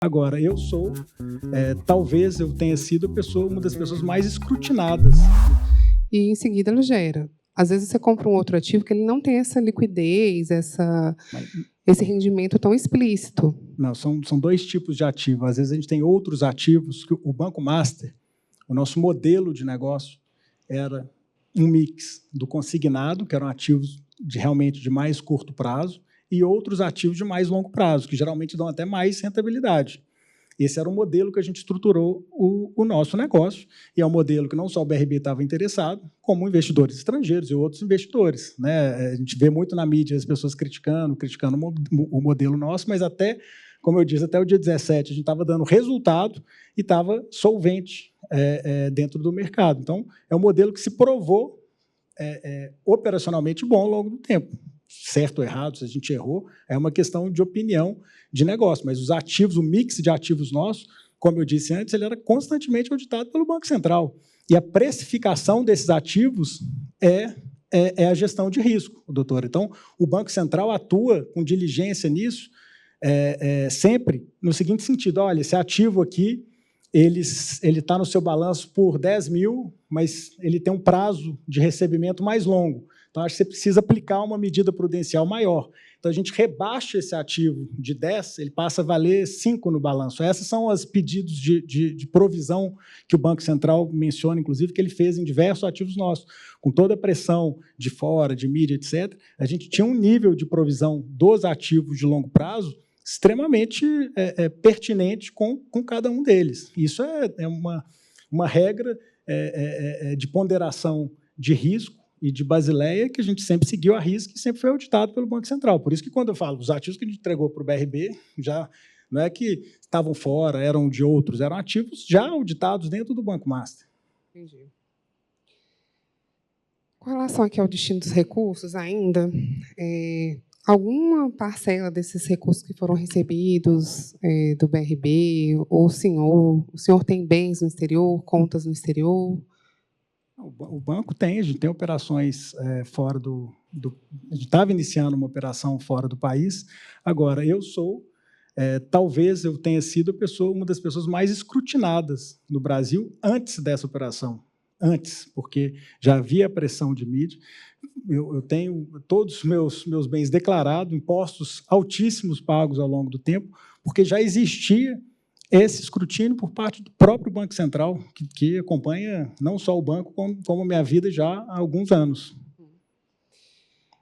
Agora, eu sou, talvez eu tenha sido uma das pessoas mais escrutinadas. E em seguida ela gera. Às vezes você compra um outro ativo que ele não tem essa liquidez, esse rendimento tão explícito. Não, são dois tipos de ativo. Às vezes a gente tem outros ativos que o Banco Master, o nosso modelo de negócio, era um mix do consignado, que eram ativos realmente de mais curto prazo, e outros ativos de mais longo prazo, que geralmente dão até mais rentabilidade. Esse era o modelo que a gente estruturou o nosso negócio, e é um modelo que não só o BRB estava interessado, como investidores estrangeiros e outros investidores, né? A gente vê muito na mídia as pessoas criticando o modelo nosso, mas até, como eu disse, até o dia 17 a gente estava dando resultado e estava solvente dentro do mercado. Então, é um modelo que se provou operacionalmente bom ao longo do tempo. Certo ou errado, se a gente errou, é uma questão de opinião de negócio, mas os ativos, o mix de ativos nossos, como eu disse antes, ele era constantemente auditado pelo Banco Central. E a precificação desses ativos é a gestão de risco, doutor. Então, o Banco Central atua com diligência nisso, sempre no seguinte sentido: olha, esse ativo aqui, ele está no seu balanço por 10 mil, mas ele tem um prazo de recebimento mais longo. Então, acho que você precisa aplicar uma medida prudencial maior. Então, a gente rebaixa esse ativo de 10, ele passa a valer 5 no balanço. Esses são os pedidos de provisão que o Banco Central menciona, inclusive, que ele fez em diversos ativos nossos. Com toda a pressão de fora, de mídia, etc., a gente tinha um nível de provisão dos ativos de longo prazo extremamente pertinente com cada um deles. Isso é uma regra de ponderação de risco e de Basileia que a gente sempre seguiu à risca e sempre foi auditado pelo Banco Central. Por isso que, quando eu falo os ativos que a gente entregou para o BRB, já não é que estavam fora, eram de outros, eram ativos já auditados dentro do Banco Master. Entendi. Com relação aqui ao destino dos recursos ainda, alguma parcela desses recursos que foram recebidos do BRB, ou o senhor tem bens no exterior, contas no exterior? O banco tem, a gente tem operações fora a gente estava iniciando uma operação fora do país. Agora, eu sou, talvez eu tenha sido uma das pessoas mais escrutinadas no Brasil antes dessa operação. Antes, porque já havia pressão de mídia. Eu tenho todos os meus bens declarados, impostos altíssimos pagos ao longo do tempo, porque já existia esse escrutínio por parte do próprio Banco Central, que acompanha não só o banco, como a minha vida já há alguns anos.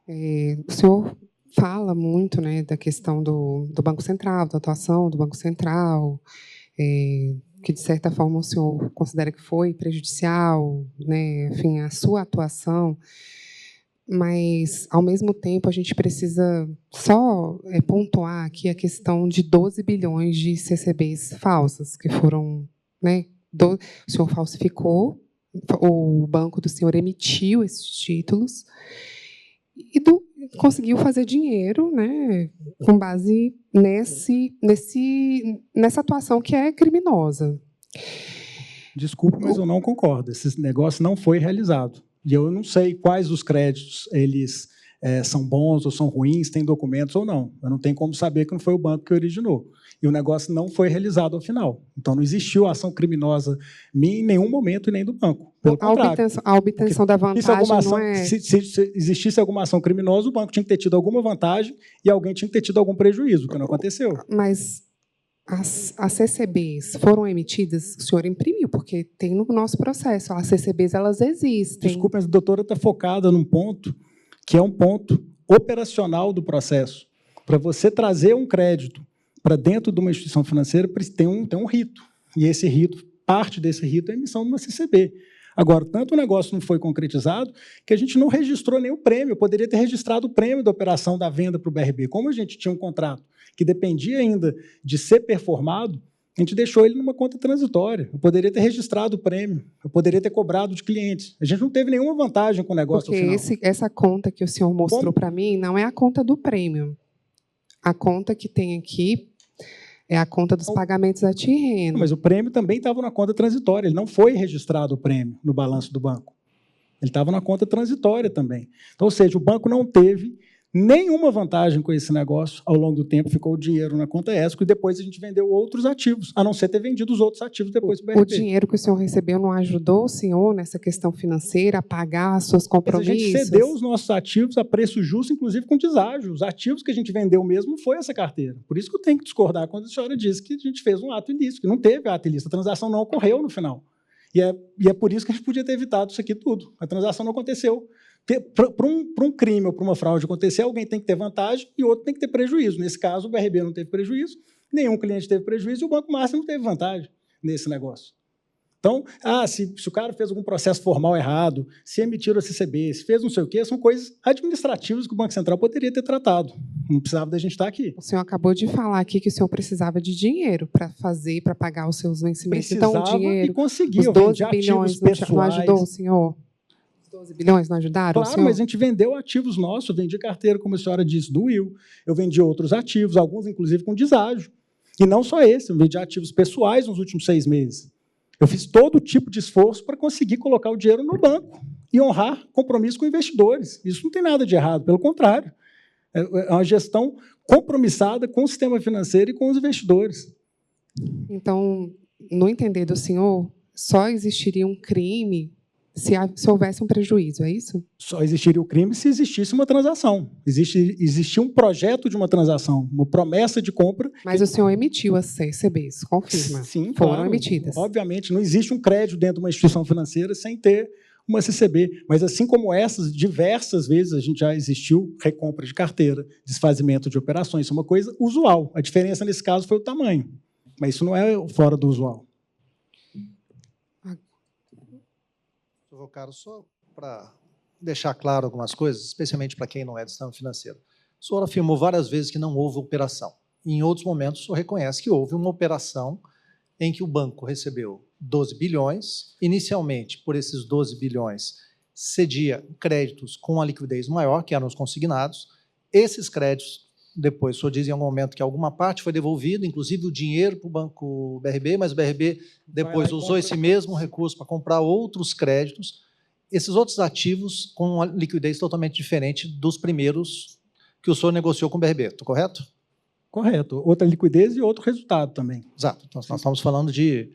O senhor fala muito, né, da questão do Banco Central, da atuação do Banco Central, que, de certa forma, o senhor considera que foi prejudicial, né, enfim, a sua atuação. Mas, ao mesmo tempo, a gente precisa só pontuar aqui a questão de 12 bilhões de CCBs falsas, que foram... Né, o senhor falsificou, o banco do senhor emitiu esses títulos e conseguiu fazer dinheiro, né, com base nessa atuação que é criminosa. Desculpe, mas eu não concordo. Esse negócio não foi realizado. E eu não sei quais os créditos eles são bons ou são ruins, têm documentos ou não. Eu não tenho como saber que não foi o banco que originou. E o negócio não foi realizado ao final. Então, não existiu ação criminosa minha em nenhum momento e nem do banco. Pelo contrário. A obtenção da vantagem não é... Se existisse alguma ação criminosa, o banco tinha que ter tido alguma vantagem e alguém tinha que ter tido algum prejuízo, o que não aconteceu. Mas as CCBs foram emitidas, o senhor imprimiu, porque tem no nosso processo. As CCBs, elas existem. Desculpa, mas a doutora está focada num ponto que é um ponto operacional do processo. Para você trazer um crédito para dentro de uma instituição financeira, tem um rito. E esse rito, parte desse rito é a emissão de uma CCB. Agora, tanto o negócio não foi concretizado que a gente não registrou nenhum prêmio. Eu poderia ter registrado o prêmio da operação da venda para o BRB. Como a gente tinha um contrato que dependia ainda de ser performado, a gente deixou ele numa conta transitória. Eu poderia ter registrado o prêmio, eu poderia ter cobrado de clientes. A gente não teve nenhuma vantagem com o negócio ao final. Porque essa conta que o senhor mostrou para mim não é a conta do prêmio. A conta que tem aqui é a conta dos pagamentos a terreno. Mas o prêmio também estava na conta transitória. Ele não foi registrado o prêmio no balanço do banco. Ele estava na conta transitória também. Então, ou seja, o banco não teve nenhuma vantagem com esse negócio. Ao longo do tempo, ficou o dinheiro na conta escro e depois a gente vendeu outros ativos, a não ser ter vendido os outros ativos depois do BRB. O dinheiro que o senhor recebeu não ajudou o senhor nessa questão financeira a pagar os seus compromissos? Mas a gente cedeu os nossos ativos a preço justo, inclusive com deságio. Os ativos que a gente vendeu mesmo foi essa carteira. Por isso que eu tenho que discordar quando a senhora diz que a gente fez um ato ilícito, que não teve ato ilícito, a transação não ocorreu no final. E é por isso que a gente podia ter evitado isso aqui tudo. A transação não aconteceu. Para um crime ou para uma fraude acontecer, alguém tem que ter vantagem e outro tem que ter prejuízo. Nesse caso, o BRB não teve prejuízo, nenhum cliente teve prejuízo e o Banco Master não teve vantagem nesse negócio. Então, se o cara fez algum processo formal errado, se emitiu a CCB, se fez não sei o quê, são coisas administrativas que o Banco Central poderia ter tratado. Não precisava da gente estar aqui. O senhor acabou de falar aqui que o senhor precisava de dinheiro para fazer, para pagar os seus vencimentos. Precisava então, o dinheiro, e conseguia. os 12 bilhões não ajudou o senhor? 12 bilhões não ajudaram? Claro, mas a gente vendeu ativos nossos, eu vendi carteira, como a senhora disse, do Will, eu vendi outros ativos, alguns inclusive com deságio. E não só esse, eu vendi ativos pessoais nos últimos 6 meses. Eu fiz todo tipo de esforço para conseguir colocar o dinheiro no banco e honrar compromisso com investidores. Isso não tem nada de errado, pelo contrário. É uma gestão compromissada com o sistema financeiro e com os investidores. Então, no entender do senhor, só existiria um crime se houvesse um prejuízo, é isso? Só existiria o crime se existisse uma transação. Existia um projeto de uma transação, uma promessa de compra. Mas o senhor emitiu as CCBs, confirma? Sim, foram claro, emitidas. Obviamente, não existe um crédito dentro de uma instituição financeira sem ter uma CCB. Mas, assim como essas, diversas vezes a gente já existiu recompra de carteira, desfazimento de operações. Isso é uma coisa usual. A diferença, nesse caso, foi o tamanho. Mas isso não é fora do usual. Caro, só para deixar claro algumas coisas, especialmente para quem não é do sistema financeiro. O senhor afirmou várias vezes que não houve operação. Em outros momentos, o senhor reconhece que houve uma operação em que o banco recebeu 12 bilhões. Inicialmente, por esses 12 bilhões, cedia créditos com a liquidez maior, que eram os consignados. Esses créditos, depois, o senhor diz em algum momento que alguma parte foi devolvida, inclusive o dinheiro para o Banco BRB, mas o BRB depois usou esse mesmo recurso para comprar outros créditos. Esses outros ativos com uma liquidez totalmente diferente dos primeiros que o senhor negociou com o BRB, estou correto? Correto. Outra liquidez e outro resultado também. Exato. Então, nós estamos falando de...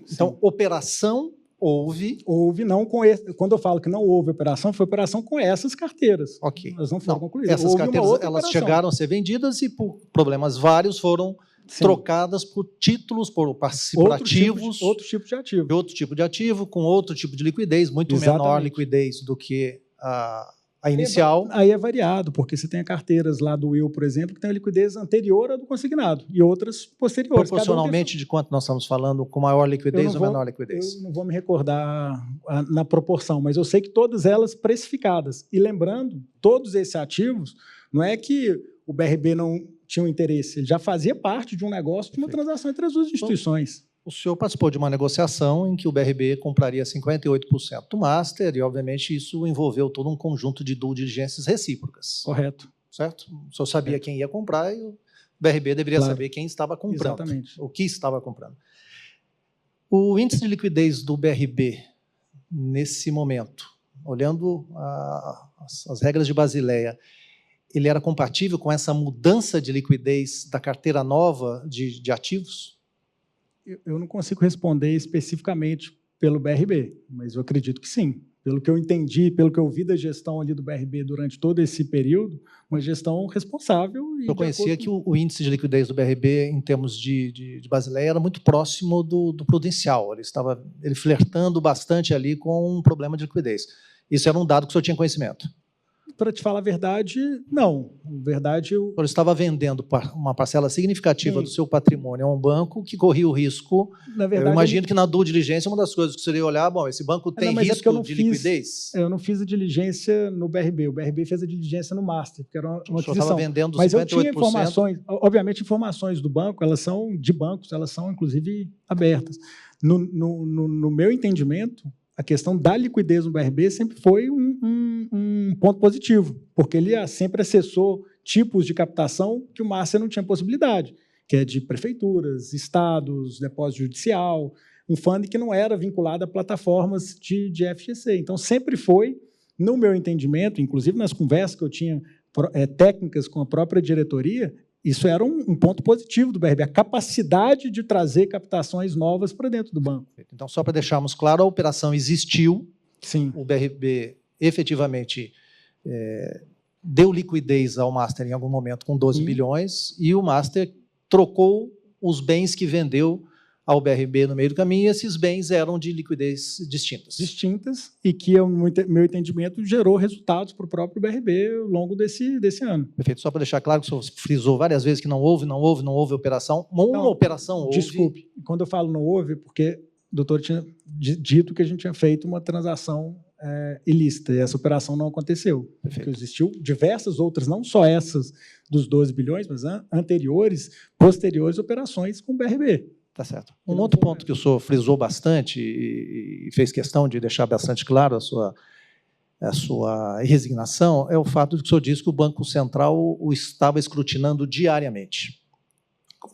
Então, operação houve... Houve, não com esse. Quando eu falo que não houve operação, foi operação com essas carteiras. Ok. Elas não foram concluídas. Essas carteiras elas chegaram a ser vendidas e, por problemas vários, foram trocadas por títulos, por participativos. Outro tipo de ativo. Outro tipo de ativo, com outro tipo de liquidez, muito menor liquidez do que a inicial. Aí é variado, porque você tem carteiras lá do Will, por exemplo, que tem a liquidez anterior à do consignado, e outras posteriores. Proporcionalmente de quanto nós estamos falando, com maior liquidez ou menor liquidez? Eu não vou me recordar na proporção, mas eu sei que todas elas precificadas. E lembrando, todos esses ativos, não é que o BRB não tinha um interesse, ele já fazia parte de um negócio, de uma transação entre as duas instituições. O senhor participou de uma negociação em que o BRB compraria 58% do Master e, obviamente, isso envolveu todo um conjunto de due diligências recíprocas. Correto. Certo? O senhor sabia quem ia comprar e o BRB deveria saber quem estava comprando. Exatamente. O que estava comprando. O índice de liquidez do BRB, nesse momento, olhando as regras de Basileia, ele era compatível com essa mudança de liquidez da carteira nova de ativos? Eu não consigo responder especificamente pelo BRB, mas eu acredito que sim. Pelo que eu entendi, pelo que eu vi da gestão ali do BRB durante todo esse período, uma gestão responsável. Eu conhecia que o índice de liquidez do BRB, em termos de Basileia, era muito próximo do prudencial. Ele estava flertando bastante ali com um problema de liquidez. Isso era um dado que o senhor tinha conhecimento? Para te falar a verdade, não. Na verdade, O senhor estava vendendo uma parcela significativa do seu patrimônio a um banco que corria o risco. Na verdade, eu imagino que na due diligência, uma das coisas que seria olhar, bom, esse banco tem risco de liquidez? Eu não fiz a diligência no BRB. O BRB fez a diligência no Master, que era uma aquisição. O senhor estava vendendo 58%. Mas eu tinha informações, obviamente, informações do banco, elas são de bancos, elas são, inclusive, abertas. No meu entendimento, a questão da liquidez no BRB sempre foi um ponto positivo, porque ele sempre acessou tipos de captação que o Master não tinha possibilidade, que é de prefeituras, estados, depósito judicial, um fundo que não era vinculado a plataformas de FGC. Então, sempre foi, no meu entendimento, inclusive nas conversas que eu tinha técnicas com a própria diretoria, isso era um ponto positivo do BRB, a capacidade de trazer captações novas para dentro do banco. Então, só para deixarmos claro, a operação existiu, Sim. O BRB efetivamente deu liquidez ao Master em algum momento com 12 bilhões e o Master trocou os bens que vendeu ao BRB no meio do caminho, e esses bens eram de liquidez distintas. Distintas, e que, no meu entendimento, gerou resultados para o próprio BRB ao longo desse ano. Perfeito. Só para deixar claro que o senhor frisou várias vezes que não houve operação. Uma operação houve. Desculpe, quando eu falo não houve, porque o doutor tinha dito que a gente tinha feito uma transação ilícita, e essa operação não aconteceu. Porque existiu diversas outras, não só essas dos 12 bilhões, mas anteriores, posteriores operações com o BRB. Tá certo. Um outro ponto que o senhor frisou bastante e fez questão de deixar bastante claro a sua resignação é o fato de que o senhor disse que o Banco Central o estava escrutinando diariamente.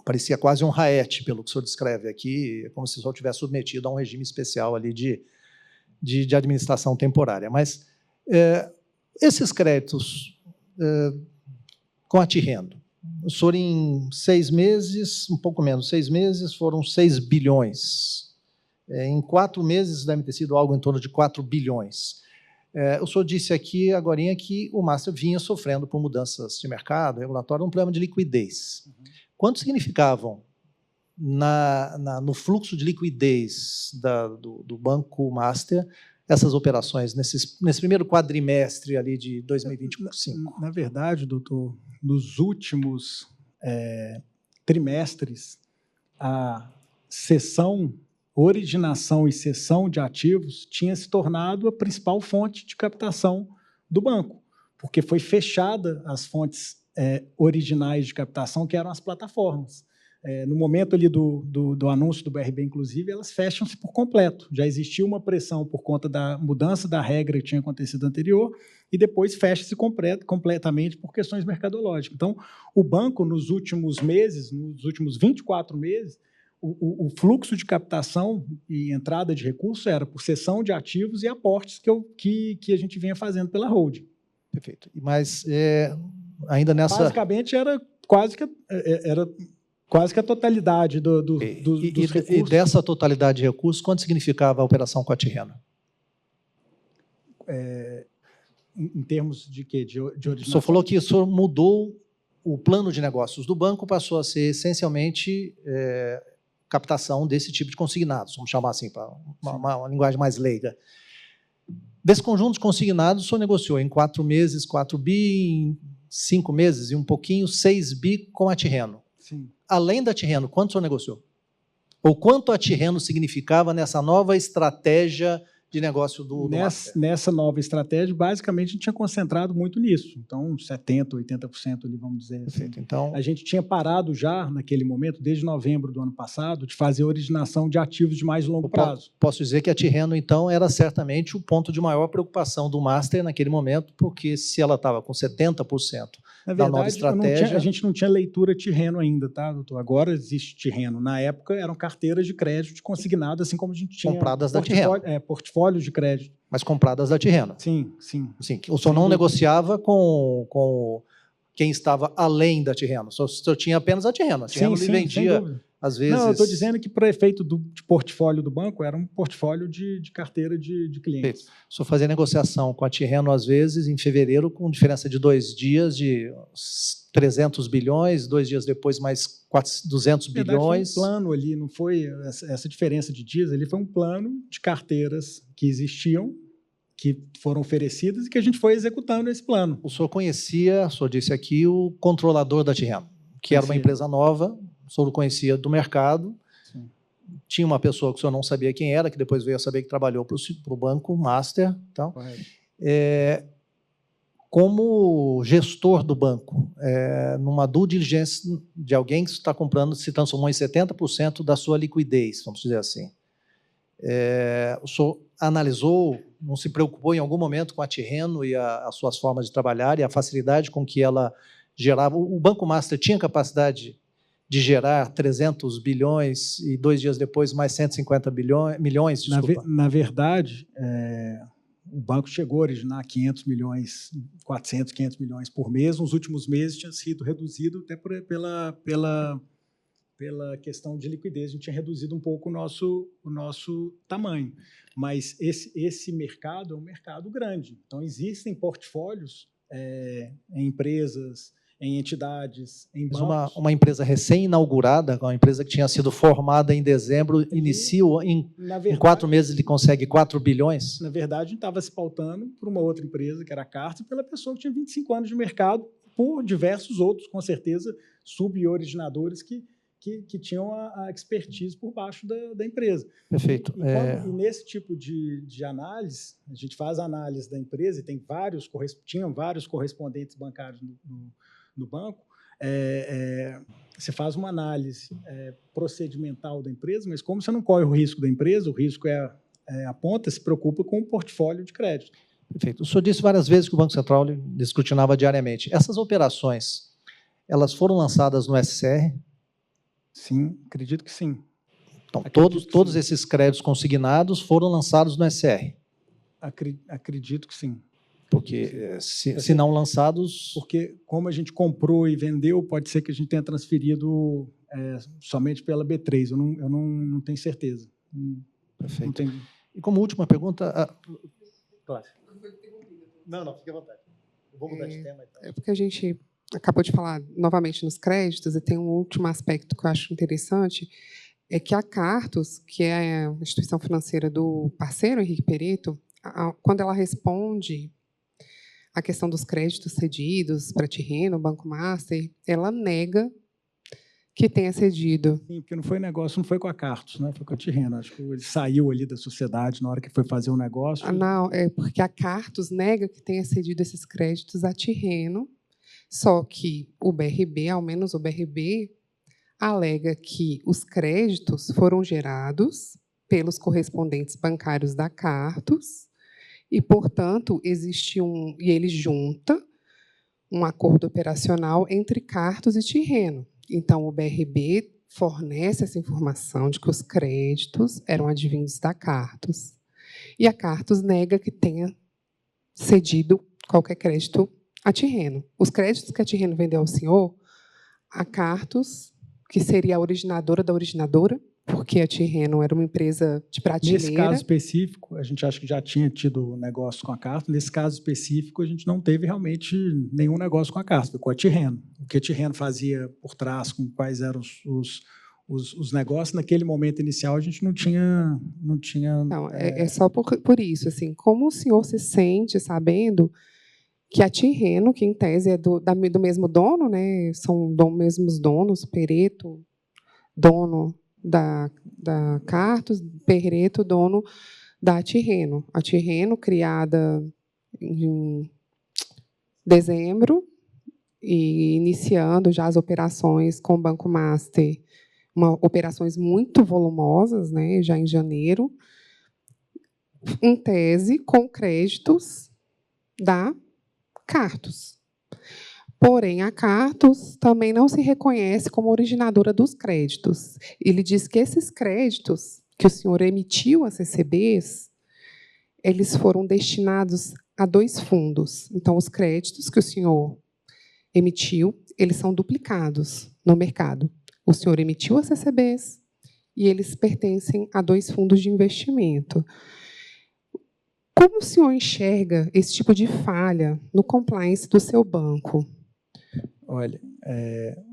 Parecia quase um raete, pelo que o senhor descreve aqui, como se o senhor tivesse submetido a um regime especial ali de administração temporária. Mas esses créditos com a Tirreno, o senhor, em 6 meses, um pouco menos, 6 meses, foram 6 bilhões. Em 4 meses, deve ter sido algo em torno de 4 bilhões. O senhor disse aqui, agorinha, que o Master vinha sofrendo por mudanças de mercado, regulatório, um problema de liquidez. Quanto significavam, no fluxo de liquidez do Banco Master, essas operações, nesse primeiro quadrimestre ali de 2025? Na verdade, doutor, nos últimos trimestres, a originação e cessão de ativos tinha se tornado a principal fonte de captação do banco, porque foi fechada as fontes originais de captação, que eram as plataformas. No momento ali do anúncio do BRB, inclusive, elas fecham-se por completo. Já existia uma pressão por conta da mudança da regra que tinha acontecido anterior e depois fecha-se completamente por questões mercadológicas. Então, o banco, nos últimos meses, nos últimos 24 meses, o fluxo de captação e entrada de recursos era por cessão de ativos e aportes que a gente vinha fazendo pela holding. Perfeito. Mas, ainda nessa... Basicamente, era quase que a totalidade dos recursos. E dessa totalidade de recursos, quanto significava a operação com a Tirreno? Em termos de quê? De originação? O senhor falou que o senhor mudou o plano de negócios do banco, passou a ser essencialmente captação desse tipo de consignados, vamos chamar assim, para uma linguagem mais leiga. Desse conjunto de consignados, o senhor negociou em 4 meses, 4 bi, em 5 meses e um pouquinho, 6 bi com a Tirreno. Sim. Além da Tirreno, quanto o senhor negociou? Ou quanto a Tirreno significava nessa nova estratégia de negócio do Master? Nessa nova estratégia, basicamente, a gente tinha concentrado muito nisso. Então, 70%, 80% ali, vamos dizer assim. Então, a gente tinha parado já, naquele momento, desde novembro do ano passado, de fazer originação de ativos de mais longo prazo. Posso dizer que a Tirreno, então, era certamente o ponto de maior preocupação do Master naquele momento, porque se ela estava com 70% na verdade, da nova estratégia... A gente não tinha leitura Tirreno ainda, tá, doutor? Agora existe Tirreno. Na época, eram carteiras de crédito consignadas, assim como a gente tinha... Compradas da Tirreno. Portfólioos de crédito. Mas compradas da Tirreno. Sim, sim. Sim. O senhor não negociava com quem estava além da Tirreno. O senhor tinha apenas a Tirreno. A Tirreno lhe vendia, às vezes... Não, eu estou dizendo que, para efeito de portfólio do banco, era um portfólio de carteira de clientes. O senhor fazia negociação com a Tirreno, às vezes, em fevereiro, com diferença de 2 dias, de 300 bilhões, 2 dias depois mais 200 bilhões. Foi um plano ali, não foi essa diferença de dias, ali foi um plano de carteiras que existiam, que foram oferecidas e que a gente foi executando esse plano. O senhor conhecia, o senhor disse aqui, o controlador da Tirreno, que era uma empresa nova, o senhor o conhecia do mercado. Sim. Tinha uma pessoa que o senhor não sabia quem era, que depois veio a saber que trabalhou para o Banco Master. Então, como gestor do banco, numa due diligence de alguém que está comprando, se transformou em 70% da sua liquidez, vamos dizer assim. O senhor analisou, não se preocupou em algum momento com a Tirreno e as suas formas de trabalhar e a facilidade com que ela gerava? O Banco Master tinha capacidade de gerar 300 bilhões e 2 dias depois mais 150 milhões, desculpa. Na verdade, o banco chegou a originar 500 milhões, 400, 500 milhões por mês. Nos últimos meses tinha sido reduzido até pela questão de liquidez. A gente tinha reduzido um pouco o nosso tamanho. Mas esse mercado é um mercado grande. Então, existem portfólios em empresas, em entidades, em bancos. Mas uma empresa recém-inaugurada, uma empresa que tinha sido formada em dezembro, em 4 meses ele consegue 4 bilhões? Na verdade, a gente estava se pautando por uma outra empresa, que era a Carta, pela pessoa que tinha 25 anos de mercado, por diversos outros, com certeza, sub-originadores que tinham a expertise por baixo da empresa. Perfeito. E nesse tipo de análise, a gente faz a análise da empresa, e tinham vários correspondentes bancários no banco, você faz uma análise procedimental da empresa, mas como você não corre o risco da empresa, o risco a ponta, se preocupa com o portfólio de crédito. Perfeito. O senhor disse várias vezes que o Banco Central escrutinava diariamente. Essas operações, elas foram lançadas no SCR? Sim, acredito que sim. Então, todos esses créditos consignados foram lançados no SCR? Acredito que sim. Porque, se não lançados... Porque, como a gente comprou e vendeu, pode ser que a gente tenha transferido somente pela B3. Eu não tenho certeza. Perfeito. E como última pergunta... Claro. Não, fique à vontade. Eu vou mudar de tema. Então. É porque a gente acabou de falar novamente nos créditos, e tem um último aspecto que eu acho interessante, é que a Cartus, que é a instituição financeira do parceiro Henrique Pereto, quando ela responde a questão dos créditos cedidos para Tirreno, Banco Master, ela nega que tenha cedido. Sim, porque não foi com a Cartus, né? Foi com a Tirreno. Acho que ele saiu ali da sociedade na hora que foi fazer o negócio. Não, é porque a Cartus nega que tenha cedido esses créditos a Tirreno, só que o BRB, ao menos o BRB, alega que os créditos foram gerados pelos correspondentes bancários da Cartus, e, portanto, e ele junta um acordo operacional entre Cartus e Tirreno. Então, o BRB fornece essa informação de que os créditos eram advindos da Cartus. E a Cartus nega que tenha cedido qualquer crédito a Tirreno. Os créditos que a Tirreno vendeu ao senhor, a Cartus, que seria a originadora da originadora, porque a Tirreno era uma empresa de prateleira. Nesse caso específico, a gente acha que já tinha tido negócio com a Cartus. Nesse caso específico, a gente não teve realmente nenhum negócio com a Cartus, foi com a Tirreno. O que a Tirreno fazia por trás, com quais eram os negócios, naquele momento inicial, a gente não tinha... Não, é só por isso. Assim, como o senhor se sente sabendo que a Tirreno, que em tese é do mesmo dono, né, são mesmos donos, Pereto, dono da Cartus, Pereto, dono da Tirreno. A Tirreno, criada em dezembro e iniciando já as operações com o Banco Master, operações muito volumosas, né, já em janeiro, em tese, com créditos da Cartus. Porém, a Cartus também não se reconhece como originadora dos créditos. Ele diz que esses créditos que o senhor emitiu a CCBs, eles foram destinados a 2 fundos. Então, os créditos que o senhor emitiu, eles são duplicados no mercado. O senhor emitiu a CCBs e eles pertencem a 2 fundos de investimento. Como o senhor enxerga esse tipo de falha no compliance do seu banco? Olha,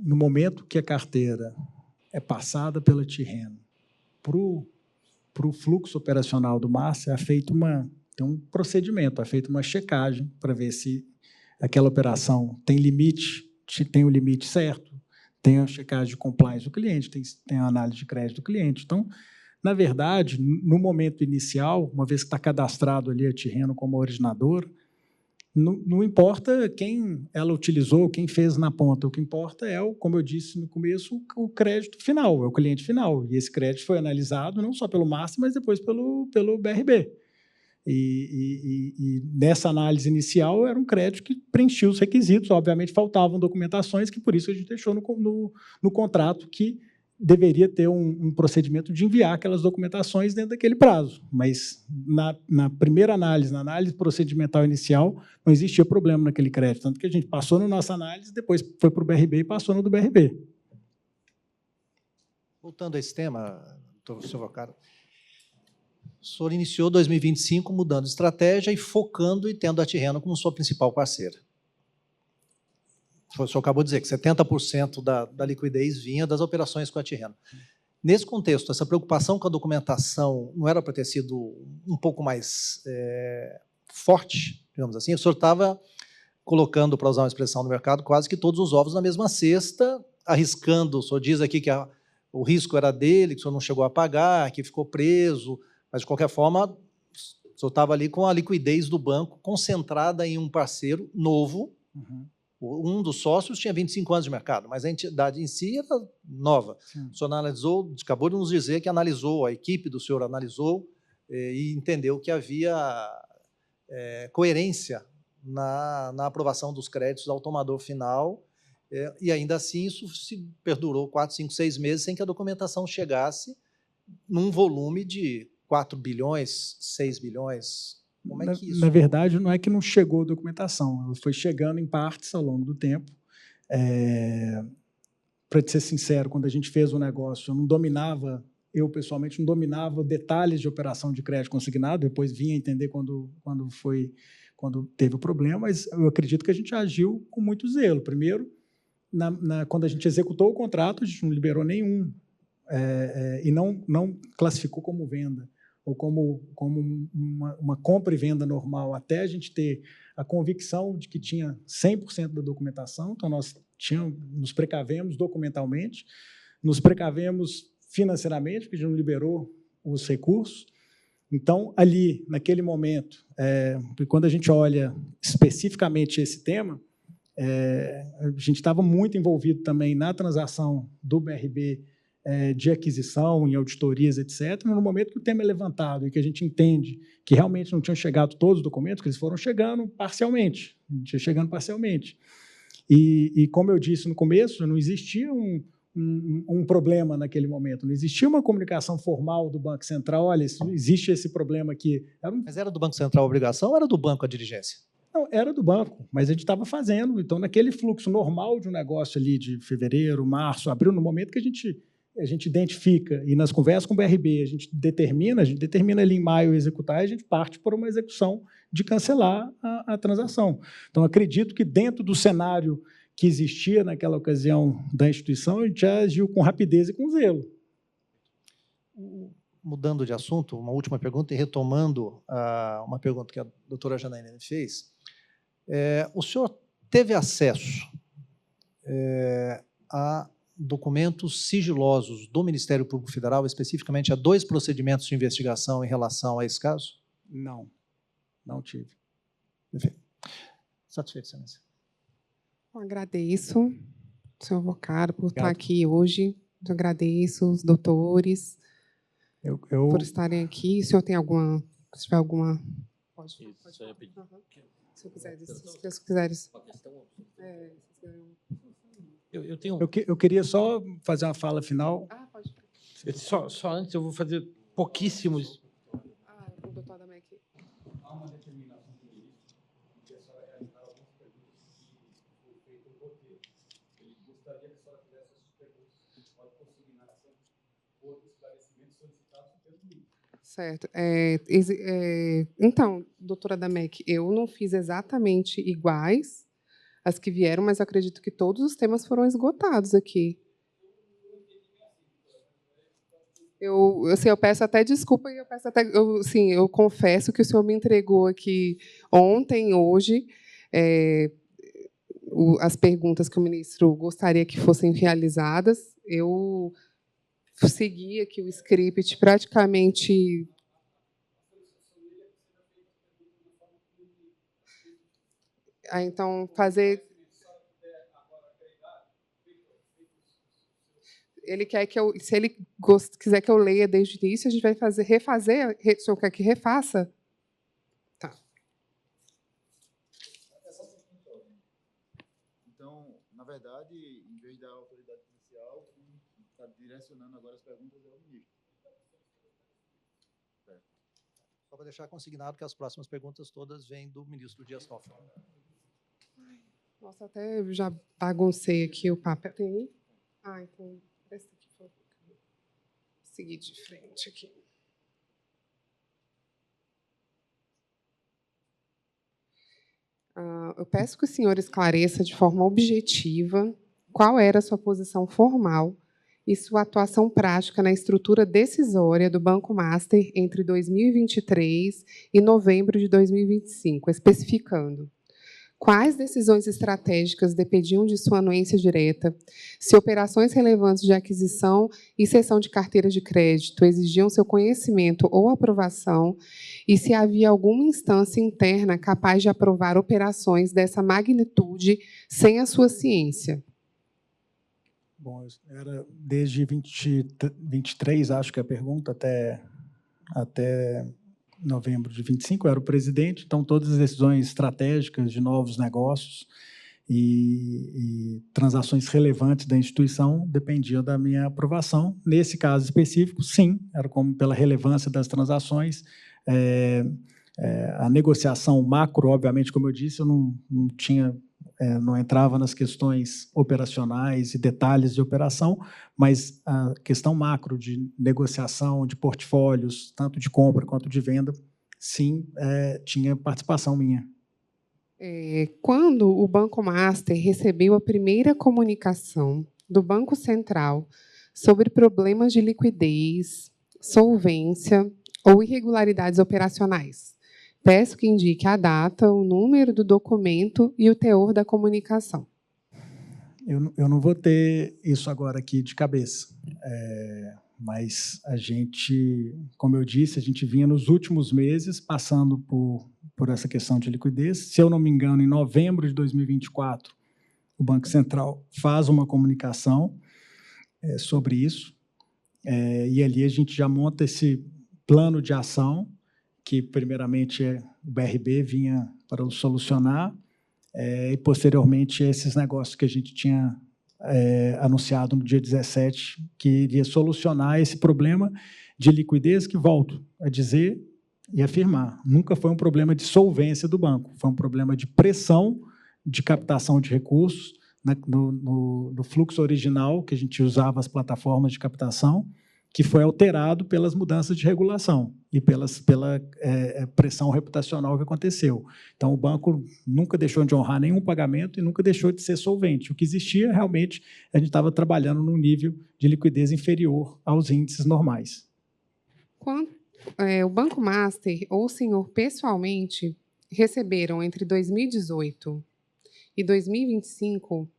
no momento que a carteira é passada pela Tirreno para o fluxo operacional do Master, tem um procedimento, é feita uma checagem para ver se aquela operação tem limite, tem o limite certo, tem a checagem de compliance do cliente, tem a análise de crédito do cliente. Então, na verdade, no momento inicial, uma vez que está cadastrado ali a Tirreno como originadora, não importa quem ela utilizou, quem fez na ponta, o que importa é, como eu disse no começo, o crédito final, é o cliente final. E esse crédito foi analisado não só pelo Master, mas depois pelo BRB. E nessa análise inicial era um crédito que preenchia os requisitos, obviamente faltavam documentações, que por isso a gente deixou no contrato que deveria ter um procedimento de enviar aquelas documentações dentro daquele prazo. Mas, na primeira análise, na análise procedimental inicial, não existia problema naquele crédito. Tanto que a gente passou na nossa análise, depois foi para o BRB e passou no do BRB. Voltando a esse tema, doutor Vocaro, o senhor iniciou 2025 mudando de estratégia e focando e tendo a Tirreno como sua principal parceira. O senhor acabou de dizer que 70% da liquidez vinha das operações com a Tirreno. Nesse contexto, essa preocupação com a documentação não era para ter sido um pouco mais forte, digamos assim? O senhor estava colocando, para usar uma expressão no mercado, quase que todos os ovos na mesma cesta, arriscando. O senhor diz aqui que o risco era dele, que o senhor não chegou a pagar, que ficou preso, mas, de qualquer forma, o senhor estava ali com a liquidez do banco concentrada em um parceiro novo. Uhum. Um dos sócios tinha 25 anos de mercado, mas a entidade em si era nova. Sim. O senhor analisou, acabou de nos dizer que analisou, a equipe do senhor analisou e entendeu que havia coerência na aprovação dos créditos ao tomador final, e ainda assim isso se perdurou 4, 5, 6 meses sem que a documentação chegasse num volume de 4 bilhões, 6 bilhões. Como é que isso... Na verdade, não é que não chegou a documentação, ela foi chegando em partes ao longo do tempo. Para ser sincero, quando a gente fez o negócio, eu pessoalmente não dominava detalhes de operação de crédito consignado, depois vinha entender quando teve o problema, mas eu acredito que a gente agiu com muito zelo. Primeiro, quando a gente executou o contrato, a gente não liberou nenhum, e não classificou como venda, ou como uma compra e venda normal, até a gente ter a convicção de que tinha 100% da documentação. Então, nós nos precavemos documentalmente, nos precavemos financeiramente, porque a gente não liberou os recursos. Então, ali, naquele momento, quando a gente olha especificamente esse tema, a gente estava muito envolvido também na transação do BRB, de aquisição, em auditorias, etc., no momento que o tema é levantado e que a gente entende que realmente não tinham chegado todos os documentos, que eles foram chegando parcialmente, E, como eu disse no começo, não existia um problema naquele momento, não existia uma comunicação formal do Banco Central, olha, existe esse problema aqui. Mas era do Banco Central a obrigação ou era do banco a diligência? Não, era do banco, mas a gente estava fazendo. Então, naquele fluxo normal de um negócio ali de fevereiro, março, abril, no momento que a gente identifica, e nas conversas com o BRB, a gente determina ali em maio executar, e a gente parte por uma execução de cancelar a transação. Então, acredito que dentro do cenário que existia naquela ocasião da instituição, a gente já agiu com rapidez e com zelo. Mudando de assunto, uma última pergunta, e retomando uma pergunta que a doutora Janaína fez, o senhor teve acesso a documentos sigilosos do Ministério Público Federal, especificamente a 2 procedimentos de investigação em relação a esse caso? Não tive. Perfeito. Satisfeito, excelência. Eu agradeço, senhor Vocaro, por estar aqui hoje. Eu agradeço os doutores por estarem aqui. Se o senhor tem alguma... Se tiver alguma... Pode. Se eu quiseres. Eu queria só fazer uma fala final. Pode. Só antes, eu vou fazer pouquíssimos... O doutor Adamec. Há uma determinação do ministro que a senhora realizar algumas perguntas que foi feito no roteiro. Ele gostaria que a senhora fizesse essas perguntas, pode consignação ou esclarecimentos solicitados pelo ministro. Certo. Então, doutora Adamec, eu não fiz exatamente iguais as que vieram, mas acredito que todos os temas foram esgotados aqui. Eu peço até desculpa e eu confesso que o senhor me entregou aqui ontem, hoje, as perguntas que o ministro gostaria que fossem realizadas. Eu segui aqui o script praticamente... Então, fazer... Ele quer que se ele quiser que eu leia desde o início, a gente vai refazer. O senhor quer que refaça? Tá. Então, na verdade, em vez da autoridade policial, está direto direcionando agora as perguntas ao ministro. Só para deixar consignado que as próximas perguntas todas vêm do ministro Dias Toffoli. Nossa, até já baguncei aqui o papel. Tem? Então, presta aqui, por favor. Vou seguir de frente aqui. Eu peço que o senhor esclareça de forma objetiva qual era a sua posição formal e sua atuação prática na estrutura decisória do Banco Master entre 2023 e novembro de 2025, especificando quais decisões estratégicas dependiam de sua anuência direta, se operações relevantes de aquisição e cessão de carteiras de crédito exigiam seu conhecimento ou aprovação, e se havia alguma instância interna capaz de aprovar operações dessa magnitude sem a sua ciência. Bom, era desde 23, acho que é a pergunta, até novembro de 25, eu era o presidente, então todas as decisões estratégicas de novos negócios e transações relevantes da instituição dependiam da minha aprovação. Nesse caso específico, sim, era como pela relevância das transações. A negociação macro, obviamente, como eu disse, eu não entrava nas questões operacionais e detalhes de operação, mas a questão macro de negociação de portfólios, tanto de compra quanto de venda, sim, tinha participação minha. Quando o Banco Master recebeu a primeira comunicação do Banco Central sobre problemas de liquidez, solvência ou irregularidades operacionais, peço que indique a data, o número do documento e o teor da comunicação. Eu não vou ter isso agora aqui de cabeça, mas a gente, como eu disse, a gente vinha nos últimos meses passando por essa questão de liquidez. Se eu não me engano, em novembro de 2024, o Banco Central faz uma comunicação sobre isso, e ali a gente já monta esse plano de ação, que primeiramente o BRB vinha para solucionar, e posteriormente esses negócios que a gente tinha anunciado no dia 17, que iria solucionar esse problema de liquidez, que, volto a dizer e afirmar, nunca foi um problema de solvência do banco, foi um problema de pressão de captação de recursos no fluxo original, que a gente usava as plataformas de captação, que foi alterado pelas mudanças de regulação e pela pressão reputacional que aconteceu. Então, o banco nunca deixou de honrar nenhum pagamento e nunca deixou de ser solvente. O que existia, realmente, a gente estava trabalhando num nível de liquidez inferior aos índices normais. O Banco Master ou o senhor pessoalmente receberam entre 2018 e 2025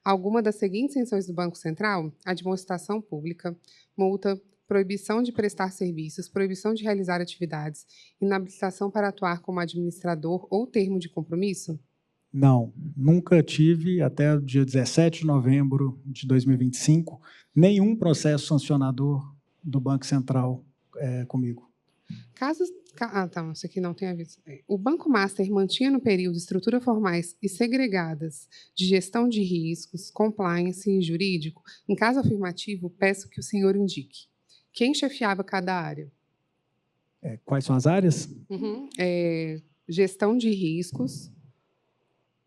alguma das seguintes sanções do Banco Central: admoestação pública, multa, proibição de prestar serviços, proibição de realizar atividades, inabilitação para atuar como administrador ou termo de compromisso? Não, nunca tive, até o dia 17 de novembro de 2025, nenhum processo sancionador do Banco Central comigo. Isso aqui não tem aviso. O Banco Master mantinha no período estruturas formais e segregadas de gestão de riscos, compliance e jurídico? Em caso afirmativo, peço que o senhor indique quem chefiava cada área. Quais são as áreas? Gestão de riscos,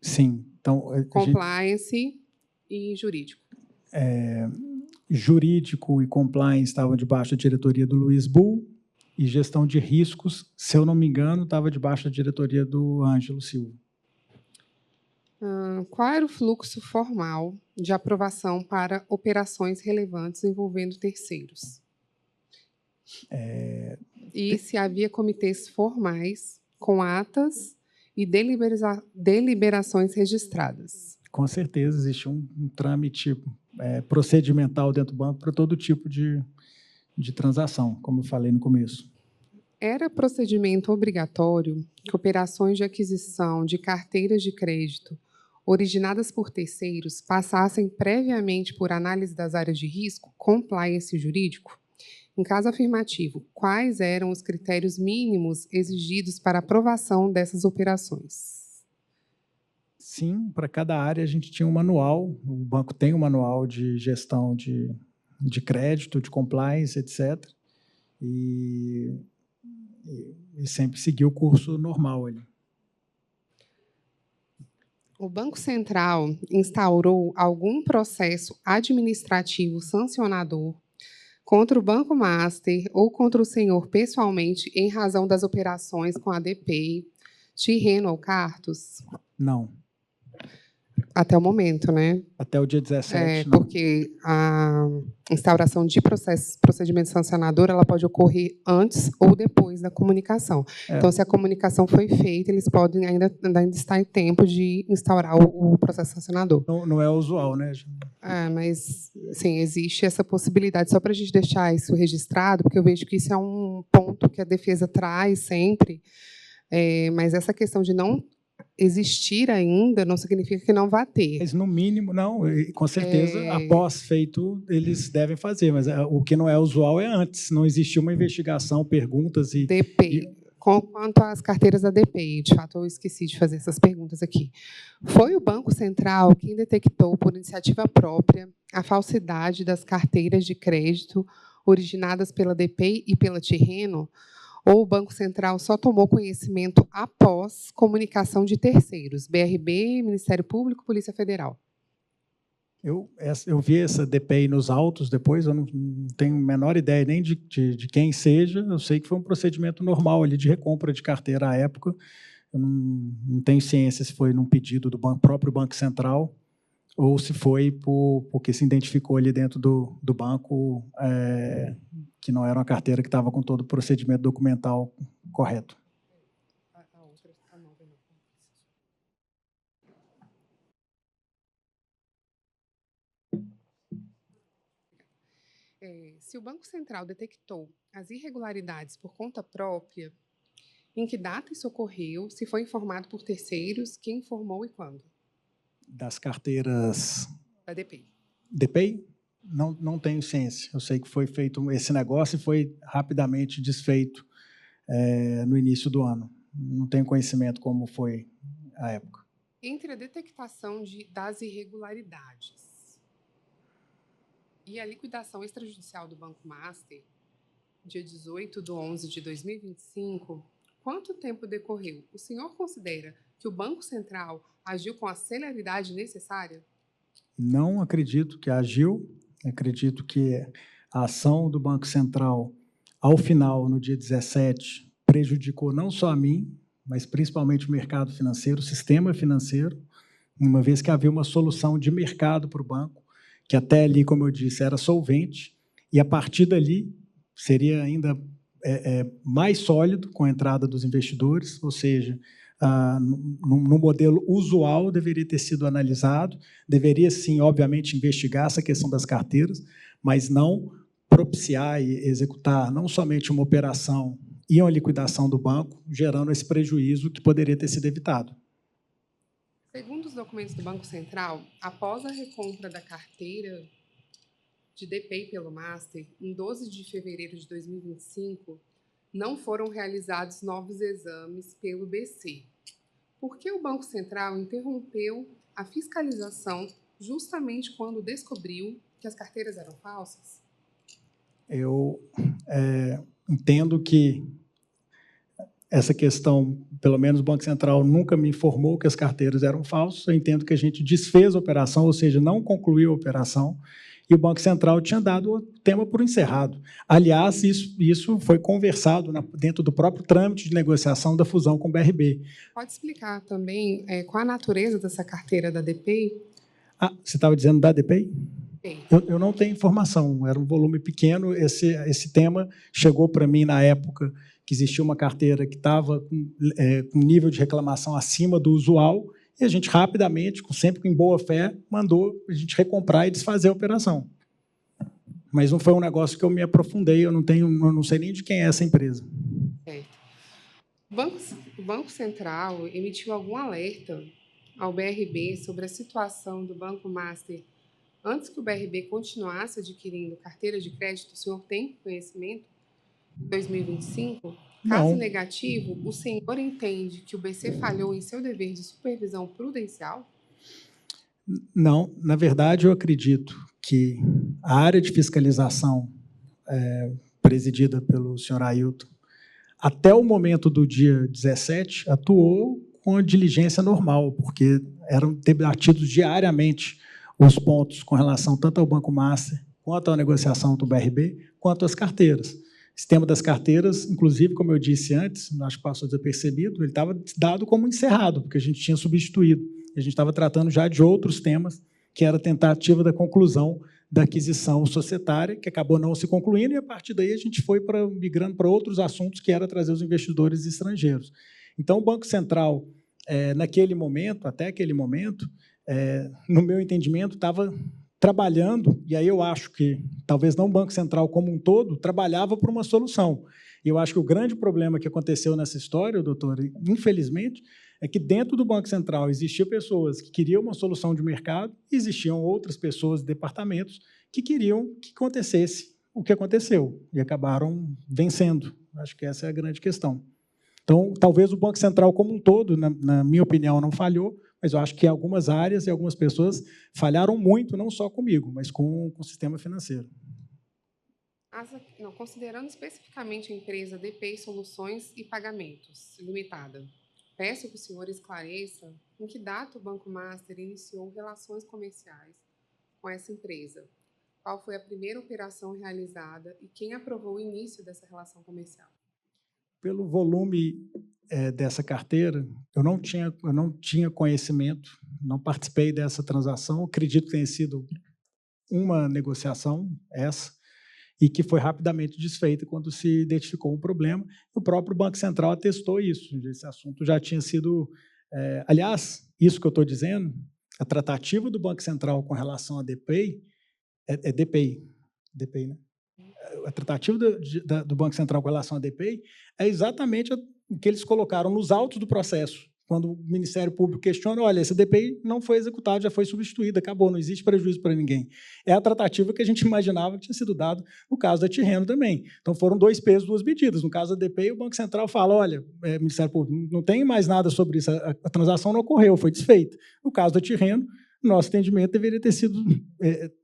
sim. Então, compliance e jurídico. Jurídico e compliance estavam debaixo da diretoria do Luiz Bull, e gestão de riscos, se eu não me engano, estava debaixo da diretoria do Ângelo Silva. Qual era o fluxo formal de aprovação para operações relevantes envolvendo terceiros? E se havia comitês formais com atas e deliberações registradas? Com certeza, existe um trâmite procedimental dentro do banco para todo tipo de transação, como eu falei no começo. Era procedimento obrigatório que operações de aquisição de carteiras de crédito originadas por terceiros passassem previamente por análise das áreas de risco, compliance e jurídico? Em caso afirmativo, quais eram os critérios mínimos exigidos para aprovação dessas operações? Sim, para cada área a gente tinha um manual, o banco tem um manual de gestão de de crédito, de compliance, etc. E sempre seguiu o curso normal ali. O Banco Central instaurou algum processo administrativo sancionador contra o Banco Master ou contra o senhor pessoalmente em razão das operações com a DPI, Tirreno ou Cartos? Não. Até o momento, né? Até o dia 17, não. Porque a instauração de procedimento sancionador ela pode ocorrer antes ou depois da comunicação. Então, se a comunicação foi feita, eles podem ainda estar em tempo de instaurar o processo sancionador. Não é usual, né? Mas, sim, existe essa possibilidade. Só para a gente deixar isso registrado, porque eu vejo que isso é um ponto que a defesa traz sempre, mas essa questão de não existir ainda não significa que não vá ter. Mas, no mínimo, não, com certeza, após feito, eles devem fazer, mas o que não é usual é antes, não existiu uma investigação, perguntas e... DPI. Quanto às carteiras da DPI, de fato, eu esqueci de fazer essas perguntas aqui. Foi o Banco Central quem detectou, por iniciativa própria, a falsidade das carteiras de crédito originadas pela DPI e pela Tirreno, ou o Banco Central só tomou conhecimento após comunicação de terceiros, BRB, Ministério Público, Polícia Federal? Eu vi essa DPI nos autos depois, eu não tenho a menor ideia nem de quem seja, eu sei que foi um procedimento normal ali de recompra de carteira à época, eu não tenho ciência se foi num pedido do próprio Banco Central ou se foi porque se identificou ali dentro do banco que não era uma carteira que estava com todo o procedimento documental correto. Se o Banco Central detectou as irregularidades por conta própria, em que data isso ocorreu, se foi informado por terceiros, quem informou e quando? Das carteiras... Da DPI. DPI? Não tenho ciência. Eu sei que foi feito esse negócio e foi rapidamente desfeito no início do ano. Não tenho conhecimento como foi a época. Entre a detectação das irregularidades e a liquidação extrajudicial do Banco Master, dia 18/11/2025, quanto tempo decorreu? O senhor considera que o Banco Central agiu com a celeridade necessária? Não acredito que agiu. Acredito que a ação do Banco Central, ao final, no dia 17, prejudicou não só a mim, mas principalmente o mercado financeiro, o sistema financeiro, uma vez que havia uma solução de mercado para o banco, que até ali, como eu disse, era solvente, e a partir dali seria ainda mais sólido com a entrada dos investidores, ou seja, no modelo usual deveria ter sido analisado, deveria sim, obviamente, investigar essa questão das carteiras, mas não propiciar e executar não somente uma operação e uma liquidação do banco, gerando esse prejuízo que poderia ter sido evitado. Segundo os documentos do Banco Central, após a recompra da carteira de DPI pelo Master, em 12 de fevereiro de 2025, não foram realizados novos exames pelo BC. Por que o Banco Central interrompeu a fiscalização justamente quando descobriu que as carteiras eram falsas? Eu entendo que essa questão, pelo menos o Banco Central nunca me informou que as carteiras eram falsas, eu entendo que a gente desfez a operação, ou seja, não concluiu a operação, e o Banco Central tinha dado o tema por encerrado. Aliás, isso foi conversado dentro do próprio trâmite de negociação da fusão com o BRB. Pode explicar também qual a natureza dessa carteira da DPI? Você estava dizendo da DPI? Sim. Eu não tenho informação, era um volume pequeno, esse tema chegou para mim na época que existia uma carteira que estava com nível de reclamação acima do usual, e a gente rapidamente, sempre com boa fé, mandou a gente recomprar e desfazer a operação. Mas não foi um negócio que eu me aprofundei, eu não sei nem de quem é essa empresa. O Banco Central emitiu algum alerta ao BRB sobre a situação do Banco Master antes que o BRB continuasse adquirindo carteira de crédito? O senhor tem conhecimento? Em 2025? Caso negativo, o senhor entende que o BC falhou em seu dever de supervisão prudencial? Não, na verdade, eu acredito que a área de fiscalização presidida pelo senhor Ailton, até o momento do dia 17, atuou com a diligência normal, porque eram debatidos diariamente os pontos com relação tanto ao Banco Master, quanto à negociação do BRB, quanto às carteiras. Esse tema das carteiras, inclusive, como eu disse antes, acho que passou desapercebido, ele estava dado como encerrado, porque a gente tinha substituído. A gente estava tratando já de outros temas, que era a tentativa da conclusão da aquisição societária, que acabou não se concluindo, e, a partir daí, a gente foi migrando para outros assuntos, que era trazer os investidores estrangeiros. Então, o Banco Central, naquele momento, até aquele momento, no meu entendimento, estava trabalhando, e aí eu acho que, talvez não o Banco Central como um todo, trabalhava por uma solução. E eu acho que o grande problema que aconteceu nessa história, doutor, infelizmente, é que dentro do Banco Central existiam pessoas que queriam uma solução de mercado, e existiam outras pessoas, departamentos, que queriam que acontecesse o que aconteceu, e acabaram vencendo. Acho que essa é a grande questão. Então, talvez o Banco Central como um todo, na minha opinião, não falhou, mas eu acho que algumas áreas e algumas pessoas falharam muito, não só comigo, mas com o sistema financeiro. Considerando especificamente a empresa DPI Soluções e Pagamentos Limitada, peço que o senhor esclareça em que data o Banco Master iniciou relações comerciais com essa empresa, qual foi a primeira operação realizada e quem aprovou o início dessa relação comercial. Pelo volume dessa carteira, eu não tinha conhecimento, não participei dessa transação, acredito que tenha sido uma negociação, essa, e que foi rapidamente desfeita quando se identificou um problema. O próprio Banco Central atestou isso, esse assunto já tinha sido... aliás, isso que eu estou dizendo, a tratativa do Banco Central com relação à DPI, DPI, né? A tratativa do Banco Central com relação à DPI é exatamente o que eles colocaram nos autos do processo. Quando o Ministério Público questiona, olha, essa DPI não foi executada, já foi substituída, acabou, não existe prejuízo para ninguém. É a tratativa que a gente imaginava que tinha sido dado no caso da Tirreno também. Então, foram 2 pesos, 2 medidas. No caso da DPI, o Banco Central fala, olha, Ministério Público, não tem mais nada sobre isso, a transação não ocorreu, foi desfeita. No caso da Tirreno, nosso entendimento deveria ter sido,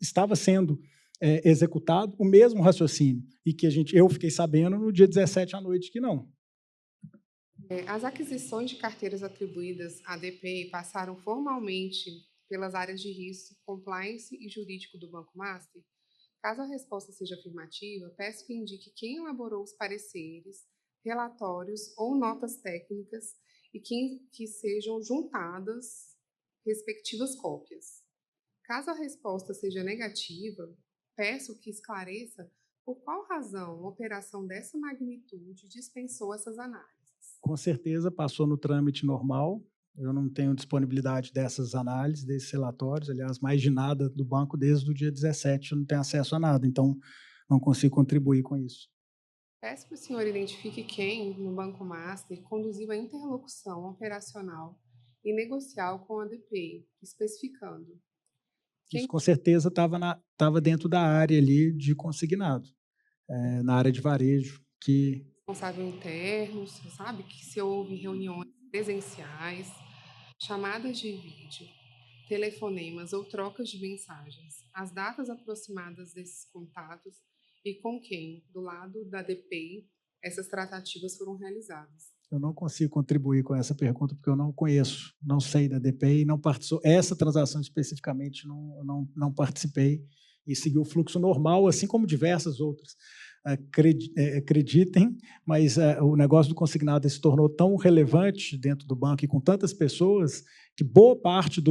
estava sendo executado o mesmo raciocínio, e que eu fiquei sabendo no dia 17 à noite que não. As aquisições de carteiras atribuídas à DPI passaram formalmente pelas áreas de risco, compliance e jurídico do Banco Master? Caso a resposta seja afirmativa, peço que indique quem elaborou os pareceres, relatórios ou notas técnicas e que sejam juntadas respectivas cópias. Caso a resposta seja negativa, peço que esclareça por qual razão uma operação dessa magnitude dispensou essas análises. Com certeza passou no trâmite normal, eu não tenho disponibilidade dessas análises, desses relatórios, aliás, mais de nada do banco desde o dia 17, eu não tenho acesso a nada, então não consigo contribuir com isso. Peço que o senhor identifique quem, no Banco Master, conduziu a interlocução operacional e negocial com a DPI, especificando. Isso com certeza estava dentro da área ali de consignado, na área de varejo, que... Responsável interno, você sabe que se houve reuniões presenciais, chamadas de vídeo, telefonemas ou trocas de mensagens, as datas aproximadas desses contatos e com quem, do lado da DPI, essas tratativas foram realizadas. Eu não consigo contribuir com essa pergunta porque eu não conheço, não sei da DPI, não participou. Essa transação especificamente não participei e segui o fluxo normal, assim como diversas outras. Acreditem, mas o negócio do consignado se tornou tão relevante dentro do banco e com tantas pessoas que boa parte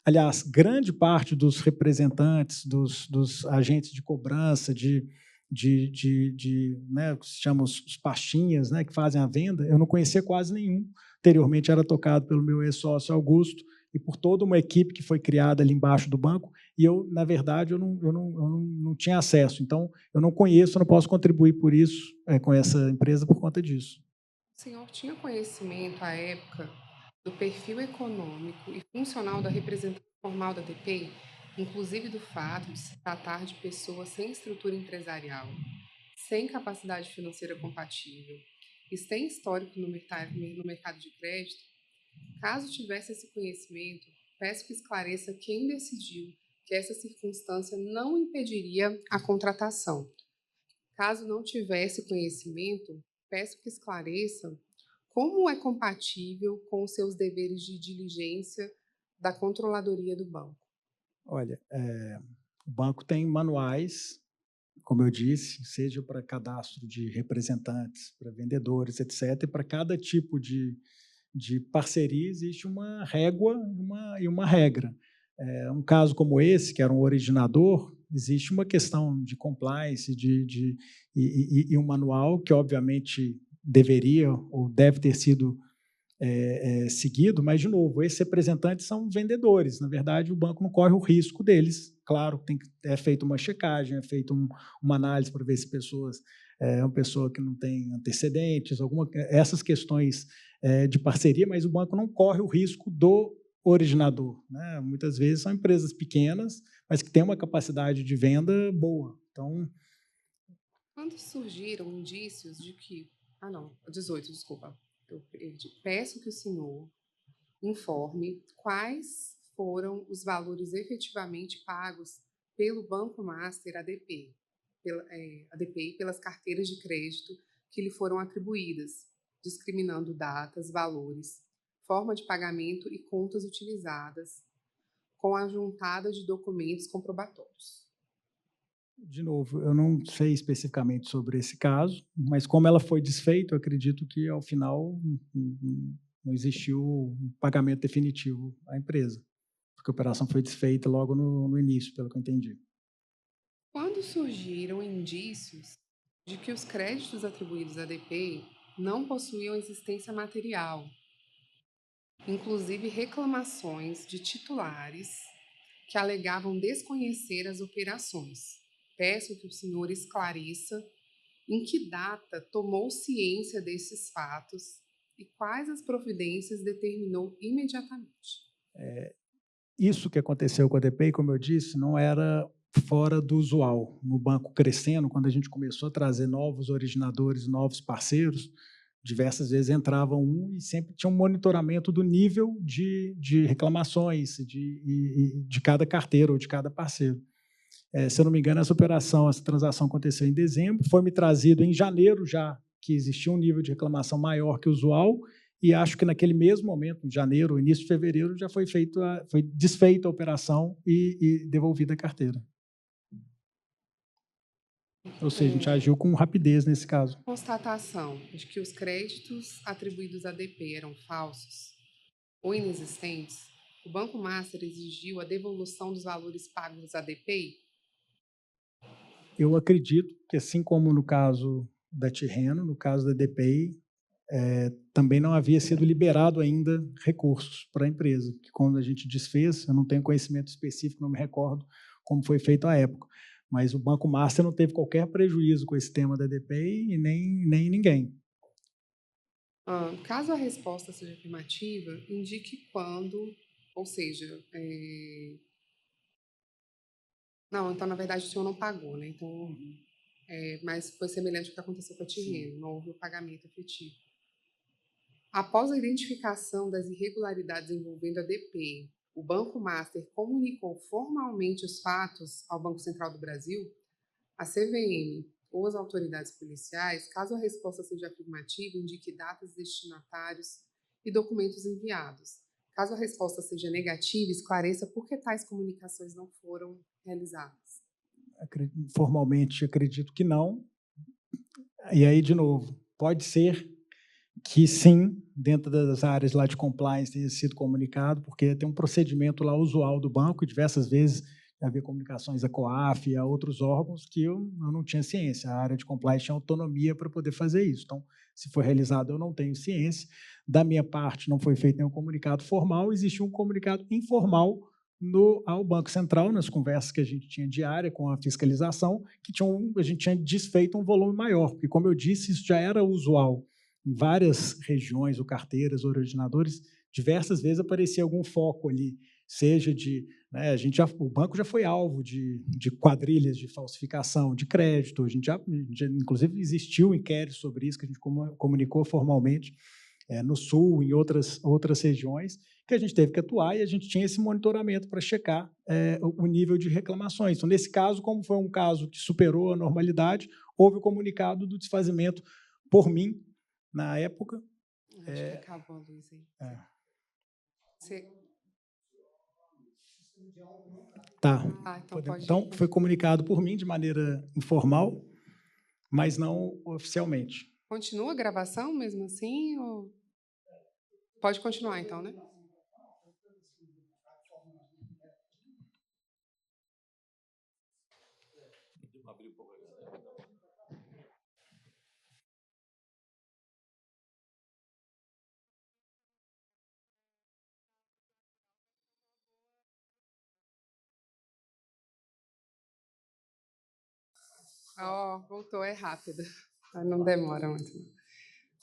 aliás, grande parte dos representantes, dos agentes de cobrança, né, que se chamam os pastinhas, né, que fazem a venda, eu não conhecia quase nenhum. Anteriormente era tocado pelo meu ex-sócio Augusto e por toda uma equipe que foi criada ali embaixo do banco, e eu, na verdade, eu não tinha acesso. Então, eu não conheço, eu não posso contribuir por isso, com essa empresa por conta disso. O senhor tinha conhecimento, à época, do perfil econômico e funcional da representação formal da DPI, inclusive do fato de se tratar de pessoas sem estrutura empresarial, sem capacidade financeira compatível e sem histórico no mercado de crédito? Caso tivesse esse conhecimento, peço que esclareça quem decidiu que essa circunstância não impediria a contratação. Caso não tivesse conhecimento, peço que esclareça como é compatível com os seus deveres de diligência da controladoria do banco. Olha, o banco tem manuais, como eu disse, seja para cadastro de representantes, para vendedores, etc. E para cada tipo de parceria existe uma régua e uma regra. Um caso como esse, que era um originador, existe uma questão de compliance e um manual que, obviamente, deveria ou deve ter sido seguido, mas, de novo, esses representantes são vendedores. Na verdade, o banco não corre o risco deles. Claro, é feita uma checagem, é feita uma análise para ver se é uma pessoa que não tem antecedentes, essas questões de parceria, mas o banco não corre o risco do originador, né? Muitas vezes são empresas pequenas, mas que têm uma capacidade de venda boa. Então, quando surgiram indícios de que... 18, desculpa. Eu perdi. Peço que o senhor informe quais foram os valores efetivamente pagos pelo Banco Master ADP, ADP pelas carteiras de crédito que lhe foram atribuídas, discriminando datas, valores, forma de pagamento e contas utilizadas, com a juntada de documentos comprobatórios. De novo, eu não sei especificamente sobre esse caso, mas como ela foi desfeita, eu acredito que, ao final, não existiu um pagamento definitivo à empresa, porque a operação foi desfeita logo no início, pelo que eu entendi. Quando surgiram indícios de que os créditos atribuídos à ADP não possuíam existência material, inclusive reclamações de titulares que alegavam desconhecer as operações, peço que o senhor esclareça em que data tomou ciência desses fatos e quais as providências determinou imediatamente. Isso que aconteceu com a ADP, como eu disse, não era fora do usual. No banco crescendo, quando a gente começou a trazer novos originadores, novos parceiros, diversas vezes entrava um e sempre tinha um monitoramento do nível de reclamações de cada carteira ou de cada parceiro. Se eu não me engano, essa transação aconteceu em dezembro, foi me trazido em janeiro já, que existia um nível de reclamação maior que o usual, e acho que naquele mesmo momento, em janeiro, início de fevereiro, já foi desfeita a operação e devolvida a carteira. Ou seja, a gente agiu com rapidez nesse caso. Constatação de que os créditos atribuídos à ADP eram falsos ou inexistentes, o Banco Master exigiu a devolução dos valores pagos à ADP? Eu acredito que, assim como no caso da Tirreno, no caso da ADP, também não havia sido liberado ainda recursos para a empresa, que quando a gente desfez, eu não tenho conhecimento específico, não me recordo como foi feito à época, mas o Banco Master não teve qualquer prejuízo com esse tema da ADP e nem ninguém. Caso a resposta seja afirmativa, indique quando, ou seja, não, então, na verdade, o senhor não pagou, né? Então, mas foi semelhante ao que aconteceu com a Tirreno, não houve o pagamento efetivo. Após a identificação das irregularidades envolvendo a ADP, o Banco Master comunicou formalmente os fatos ao Banco Central do Brasil, a CVM ou as autoridades policiais. Caso a resposta seja afirmativa, indique datas, destinatários e documentos enviados. Caso a resposta seja negativa, esclareça por que tais comunicações não foram realizadas. Formalmente, acredito que não. E aí, de novo, pode ser que sim, dentro das áreas lá de compliance tenha sido comunicado, porque tem um procedimento lá usual do banco, e diversas vezes havia comunicações à COAF e a outros órgãos que eu não tinha ciência. A área de compliance tinha autonomia para poder fazer isso. Então, se foi realizado, eu não tenho ciência. Da minha parte, não foi feito nenhum comunicado formal, existiu um comunicado informal ao Banco Central, nas conversas que a gente tinha diária com a fiscalização, que a gente tinha desfeito um volume maior, porque, como eu disse, isso já era usual. Em várias regiões, ou carteiras, ou originadores, diversas vezes aparecia algum foco ali, seja o banco já foi alvo de quadrilhas de falsificação de crédito, inclusive existiu um inquérito sobre isso, que a gente comunicou formalmente. no Sul, em outras regiões, que a gente teve que atuar e a gente tinha esse monitoramento para checar o nível de reclamações. Então, nesse caso, como foi um caso que superou a normalidade, houve o comunicado do desfazimento por mim, na época. Acho que acabou a luz aí. Tá. Então, foi comunicado por mim de maneira informal, mas não oficialmente. Continua a gravação mesmo assim? Ou... Pode continuar, então, né? Voltou, é rápido. Não demora muito.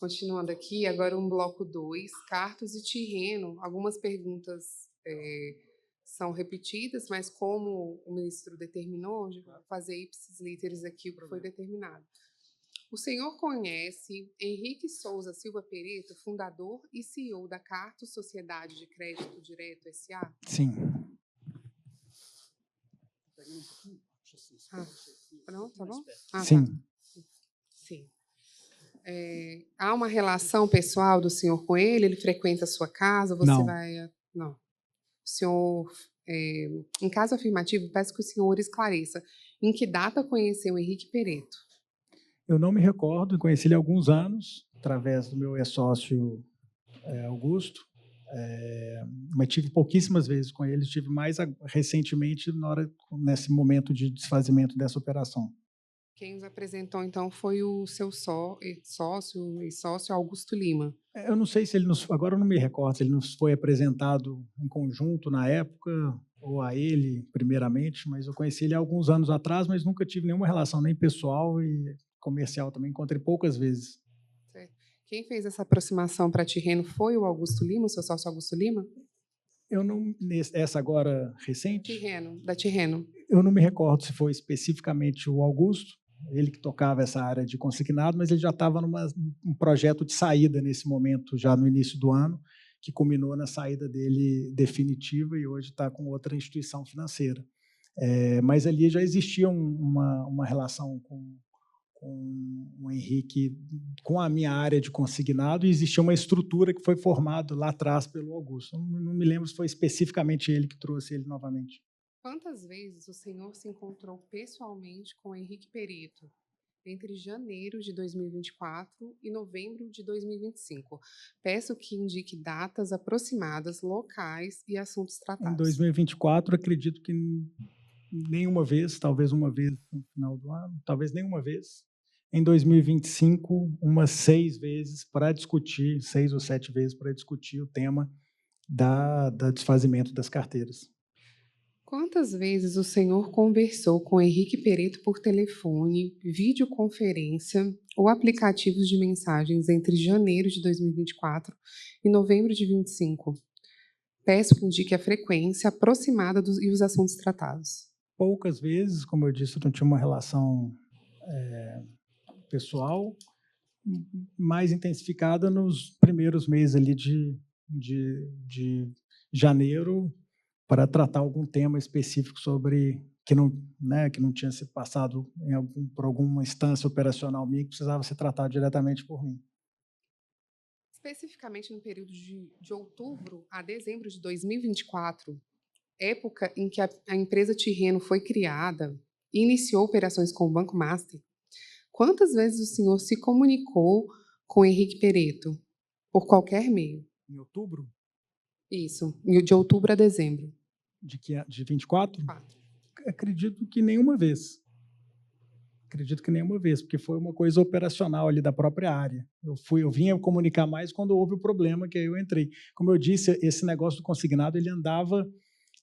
Continuando aqui, agora um bloco 2, cartos e terreno. Algumas perguntas são repetidas, mas como o ministro determinou, eu vou fazer ipsis literis aqui o que foi determinado. O senhor conhece Henrique Souza Silva Pereto, fundador e CEO da Cartos Sociedade de Crédito Direto S.A.? Sim. Pronto, tá bom? Sim. Tá. Sim. Há uma relação pessoal do senhor com ele? Ele frequenta a sua casa? Você Não. vai... Não. O senhor, em caso afirmativo, peço que o senhor esclareça em que data conheceu o Henrique Pereto? Eu não me recordo, conheci ele há alguns anos, através do meu ex-sócio Augusto, mas tive pouquíssimas vezes com ele, tive mais recentemente nesse momento de desfazimento dessa operação. Quem nos apresentou, então, foi o seu sócio Augusto Lima. Eu não sei se ele agora eu não me recordo se ele nos foi apresentado em conjunto na época, ou a ele, primeiramente, mas eu conheci ele há alguns anos atrás, mas nunca tive nenhuma relação, nem pessoal e comercial também, encontrei poucas vezes. Certo. Quem fez essa aproximação para terreno foi o Augusto Lima, o seu sócio Augusto Lima? Eu não, essa agora recente? Da Terreno. Eu não me recordo se foi especificamente o Augusto, ele que tocava essa área de consignado, mas ele já estava num projeto de saída nesse momento, já no início do ano, que culminou na saída dele definitiva e hoje está com outra instituição financeira. Mas ali já existia uma relação com o Henrique, com a minha área de consignado, e existia uma estrutura que foi formada lá atrás pelo Augusto. Não me lembro se foi especificamente ele que trouxe ele novamente. Quantas vezes o senhor se encontrou pessoalmente com Henrique Pereto entre janeiro de 2024 e novembro de 2025? Peço que indique datas aproximadas, locais e assuntos tratados. Em 2024, acredito que nenhuma vez, talvez uma vez no final do ano, talvez nenhuma vez. Em 2025, umas 6 vezes para discutir, 6 ou 7 vezes para discutir o tema da desfazimento das carteiras. Quantas vezes o senhor conversou com Henrique Pereto por telefone, videoconferência ou aplicativos de mensagens entre janeiro de 2024 e novembro de 2025? Peço que indique a frequência aproximada e os assuntos tratados. Poucas vezes, como eu disse, eu não tinha uma relação pessoal mais intensificada nos primeiros meses ali de janeiro, para tratar algum tema específico sobre que não tinha se passado por alguma instância operacional minha que precisava ser tratado diretamente por mim. Especificamente no período de outubro a dezembro de 2024, época em que a empresa Terreno foi criada e iniciou operações com o Banco Master, quantas vezes o senhor se comunicou com Henrique Pereto? Por qualquer meio. Em outubro? Isso, de outubro a dezembro. De 24? Acredito que nenhuma vez. Porque foi uma coisa operacional ali da própria área. Eu vinha comunicar mais quando houve o problema, que aí eu entrei. Como eu disse, esse negócio do consignado, ele andava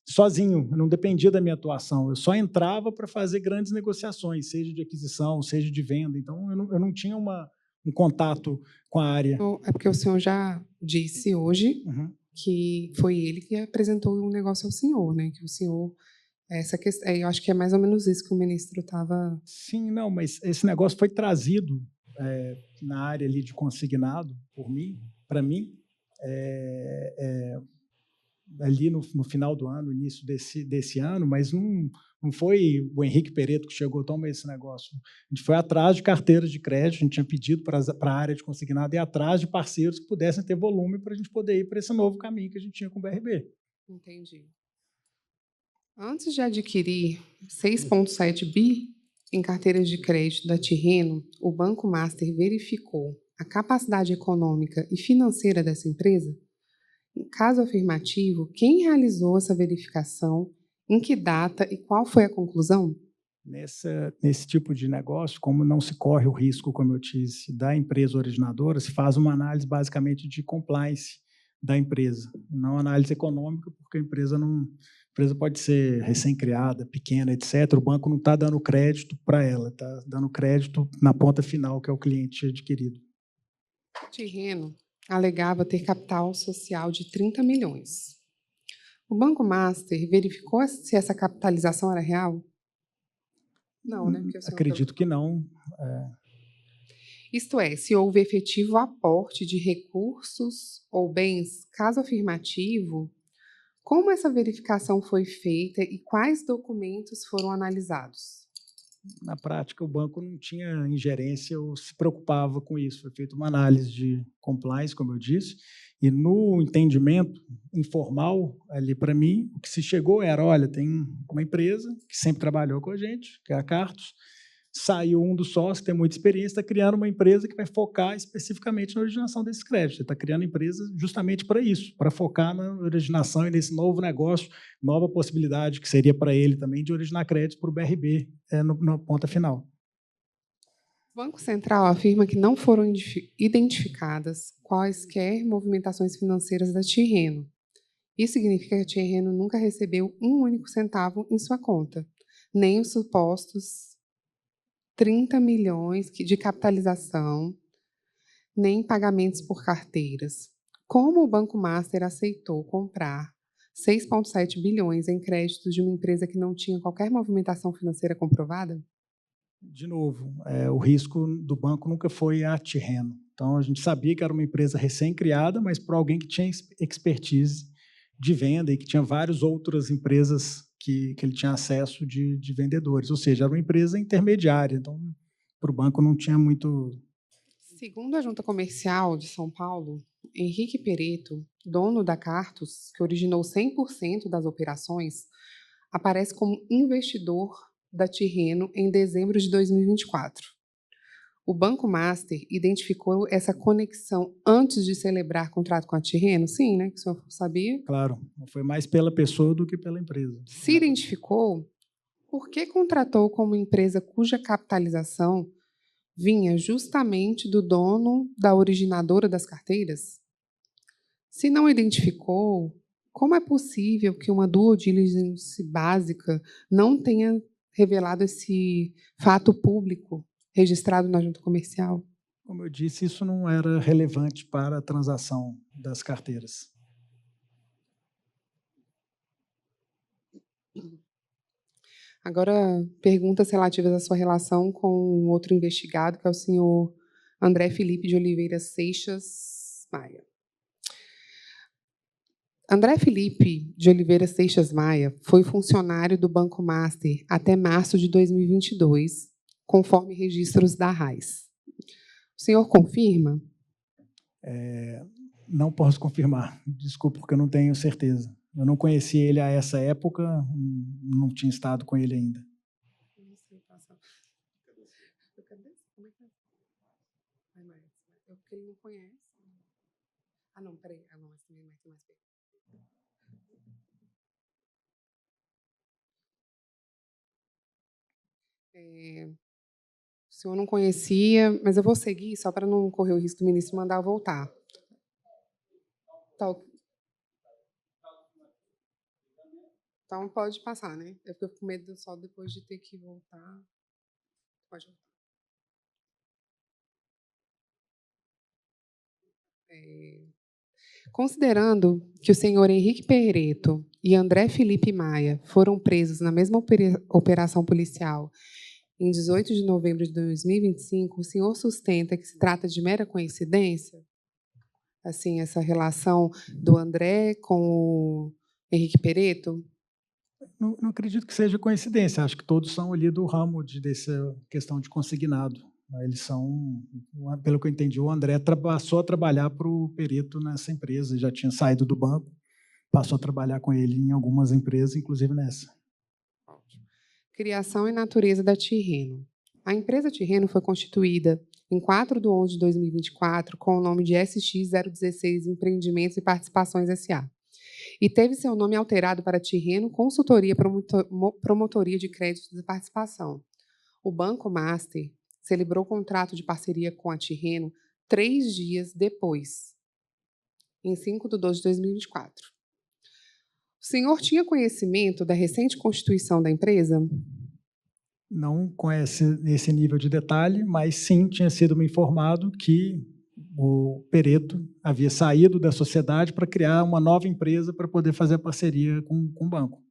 sozinho, não dependia da minha atuação. Eu só entrava para fazer grandes negociações, seja de aquisição, seja de venda. Então, eu não tinha um contato com a área. É porque o senhor já disse hoje que foi ele que apresentou o negócio ao senhor, né? Que o senhor... Essa questão, eu acho que é mais ou menos isso que o ministro estava... Sim, mas esse negócio foi trazido na área ali de consignado por mim para mim, ali no final do ano, início desse ano, mas não foi o Henrique Pereto que chegou, toma esse negócio. A gente foi atrás de carteiras de crédito, a gente tinha pedido para a área de consignado ir atrás de parceiros que pudessem ter volume para a gente poder ir para esse novo caminho que a gente tinha com o BRB. Entendi. Antes de adquirir 6,7 bi em carteiras de crédito da Tirreno, o Banco Master verificou a capacidade econômica e financeira dessa empresa? Em caso afirmativo, quem realizou essa verificação, em que data e qual foi a conclusão? Nesse tipo de negócio, como não se corre o risco, como eu disse, da empresa originadora, se faz uma análise basicamente de compliance da empresa, não análise econômica, porque a empresa pode ser recém-criada, pequena, etc. O banco não está dando crédito para ela, está dando crédito na ponta final, que é o cliente adquirido. Tirreno alegava ter capital social de 30 milhões. O Banco Master verificou se essa capitalização era real? Não, né? Acredito que não. Isto é, se houve efetivo aporte de recursos ou bens, caso afirmativo, como essa verificação foi feita e quais documentos foram analisados? Na prática, o banco não tinha ingerência ou se preocupava com isso. Foi feita uma análise de compliance, como eu disse, e no entendimento informal, ali para mim, o que se chegou era, olha, tem uma empresa que sempre trabalhou com a gente, que é a Cartus, saiu um dos sócios que tem muita experiência, está criando uma empresa que vai focar especificamente na originação desses créditos. Ele está criando empresa justamente para isso, para focar na originação e nesse novo negócio, nova possibilidade que seria para ele também de originar créditos para o BRB na ponta final. O Banco Central afirma que não foram identificadas quaisquer movimentações financeiras da Tirreno. Isso significa que a Tirreno nunca recebeu um único centavo em sua conta, nem os supostos 30 milhões de capitalização, nem pagamentos por carteiras. Como o Banco Master aceitou comprar 6,7 bilhões em créditos de uma empresa que não tinha qualquer movimentação financeira comprovada? De novo, o risco do banco nunca foi a Tirreno. Então, a gente sabia que era uma empresa recém-criada, mas por alguém que tinha expertise de venda e que tinha várias outras empresas que ele tinha acesso de vendedores. Ou seja, era uma empresa intermediária. Então, para o banco não tinha muito... Segundo a Junta Comercial de São Paulo, Henrique Pereto, dono da Cartus, que originou 100% das operações, aparece como investidor da Tirreno em dezembro de 2024. O Banco Master identificou essa conexão antes de celebrar contrato com a Tirreno? Sim, né? Que o senhor sabia? Claro, foi mais pela pessoa do que pela empresa. Se identificou, por que contratou com uma empresa cuja capitalização vinha justamente do dono da originadora das carteiras? Se não identificou, como é possível que uma due diligence básica não tenha revelado esse fato público registrado na Junta Comercial? Como eu disse, isso não era relevante para a transação das carteiras. Agora, perguntas relativas à sua relação com outro investigado, que é o senhor André Felipe de Oliveira Seixas Maia. André Felipe de Oliveira Seixas Maia foi funcionário do Banco Master até março de 2022, conforme registros da RAIS. O senhor confirma? Não posso confirmar, desculpe, porque eu não tenho certeza. Eu não conhecia ele a essa época, não tinha estado com ele ainda. Não sei, passa. Cadê? Como é que é? É porque ele não conhece. Ah, não, peraí. Ah, não, mas também vai ter mais perguntas. O senhor não conhecia, mas eu vou seguir só para não correr o risco do ministro mandar eu voltar. Então pode passar, né? Eu fico com medo só depois de ter que voltar. Pode voltar. Considerando que o senhor Henrique Pereto e André Felipe Maia foram presos na mesma operação policial em 18 de novembro de 2025, o senhor sustenta que se trata de mera coincidência? assim, essa relação do André com o Henrique Pereto? Não acredito que seja coincidência. Acho que todos são ali do ramo dessa questão de consignado. Eles são, pelo que eu entendi, o André passou a trabalhar para o Pereto nessa empresa, já tinha saído do banco, passou a trabalhar com ele em algumas empresas, inclusive nessa. Criação e natureza da Tirreno. A empresa Tirreno foi constituída em 4 de 11 de 2024 com o nome de SX016 Empreendimentos e Participações S.A. e teve seu nome alterado para Tirreno Consultoria Promotoria de Créditos e Participação. O Banco Master celebrou o contrato de parceria com a Tirreno 3 dias depois, em 5 de 12 de 2024. O senhor tinha conhecimento da recente constituição da empresa? Não conhece esse nível de detalhe, mas sim tinha sido me informado que o Pereto havia saído da sociedade para criar uma nova empresa para poder fazer a parceria com o banco.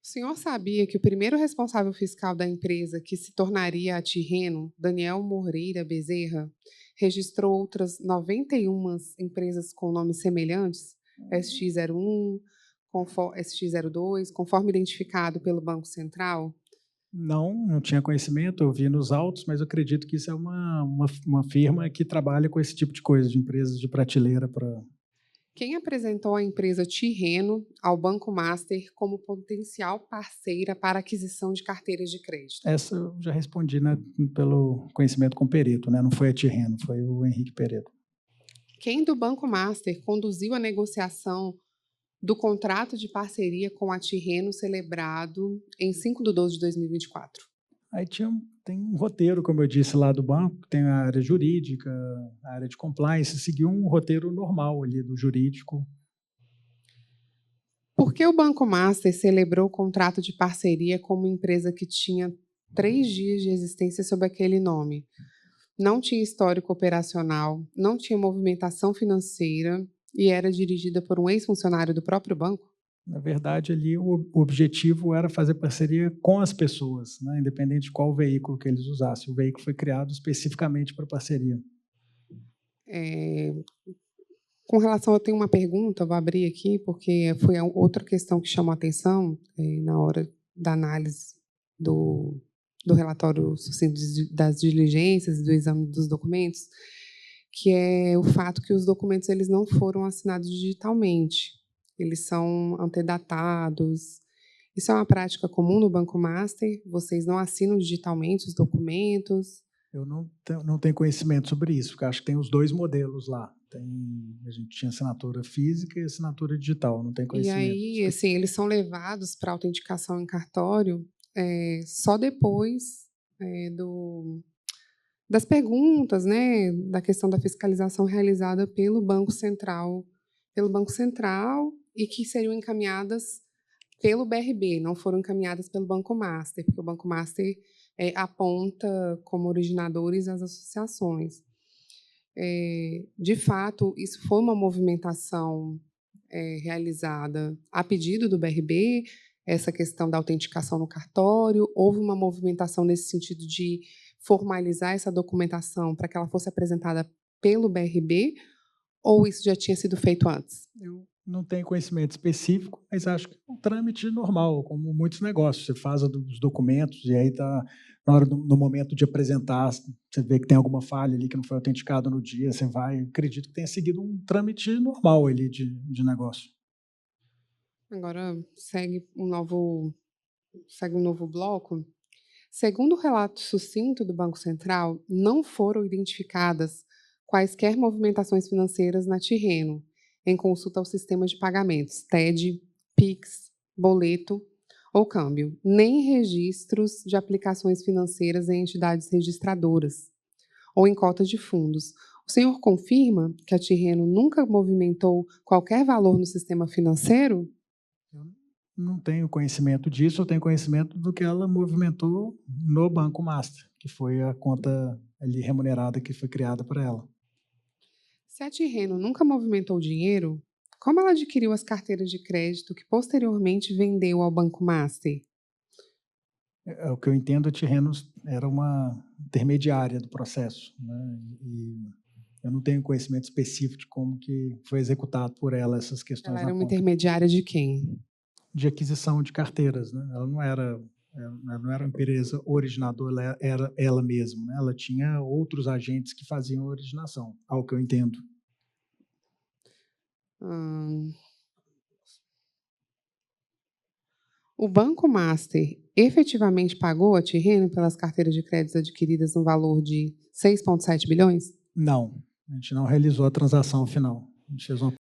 O senhor sabia que o primeiro responsável fiscal da empresa que se tornaria a Tirreno, Daniel Moreira Bezerra, registrou outras 91 empresas com nomes semelhantes, SX01, SX02, conforme identificado pelo Banco Central? Não tinha conhecimento, eu vi nos autos, mas eu acredito que isso é uma firma que trabalha com esse tipo de coisa, de empresas de prateleira para... Quem apresentou a empresa Tirreno ao Banco Master como potencial parceira para aquisição de carteiras de crédito? Essa eu já respondi, né, pelo conhecimento com o Pereto, né? Não foi a Tirreno, foi o Henrique Pereto. Quem do Banco Master conduziu a negociação do contrato de parceria com a Tirreno celebrado em 5 de 12 de 2024? Aí tem um roteiro, como eu disse, lá do banco, tem a área jurídica, a área de compliance, seguiu um roteiro normal ali do jurídico. Por que o Banco Master celebrou o contrato de parceria com uma empresa que tinha 3 dias de existência sob aquele nome? Não tinha histórico operacional, não tinha movimentação financeira e era dirigida por um ex-funcionário do próprio banco? Na verdade, ali o objetivo era fazer parceria com as pessoas, né, independente de qual veículo que eles usassem. O veículo foi criado especificamente para parceria. Com relação, eu tenho uma pergunta, vou abrir aqui, porque foi outra questão que chamou a atenção na hora da análise do relatório sucinto das diligências e do exame dos documentos, que é o fato que os documentos eles não foram assinados digitalmente, eles são antedatados. Isso é uma prática comum no Banco Master? Vocês não assinam digitalmente os documentos? Eu não tenho conhecimento sobre isso, porque acho que tem os dois modelos lá. A gente tinha assinatura física e assinatura digital, não tem E conhecimento. aí, assim, eles são levados para autenticação em cartório só depois das perguntas, né, da questão da fiscalização realizada pelo Banco Central, e que seriam encaminhadas pelo BRB, não foram encaminhadas pelo Banco Master, porque o Banco Master aponta como originadores as associações. De fato, isso foi uma movimentação realizada a pedido do BRB, essa questão da autenticação no cartório, houve uma movimentação nesse sentido de formalizar essa documentação para que ela fosse apresentada pelo BRB, ou isso já tinha sido feito antes? Eu não tenho conhecimento específico, mas acho que é um trâmite normal, como muitos negócios. Você faz os documentos e aí na hora no momento de apresentar, você vê que tem alguma falha ali que não foi autenticada no dia, você vai, acredito que tenha seguido um trâmite normal ali de negócio. Agora segue um novo bloco. Segundo o relato sucinto do Banco Central, não foram identificadas quaisquer movimentações financeiras na Tirreno, em consulta ao sistema de pagamentos, TED, PIX, boleto ou câmbio, nem registros de aplicações financeiras em entidades registradoras ou em cotas de fundos. O senhor confirma que a Tirreno nunca movimentou qualquer valor no sistema financeiro? Eu não tenho conhecimento disso, eu tenho conhecimento do que ela movimentou no Banco Master, que foi a conta ali remunerada que foi criada para ela. Se a Tirreno nunca movimentou dinheiro, como ela adquiriu as carteiras de crédito que posteriormente vendeu ao Banco Master? O que eu entendo, a Tirreno era uma intermediária do processo, né? E Eu não tenho conhecimento específico de como que foi executado por ela essas questões Ela era na uma compra. intermediária de quem? De aquisição de carteiras, né? Ela não era uma empresa originadora, ela era ela mesma, né? Ela tinha outros agentes que faziam a originação, ao que eu entendo. O Banco Master efetivamente pagou a Tirreno pelas carteiras de créditos adquiridas no valor de 6,7 bilhões? Não, a gente não realizou a transação final. A gente fez uma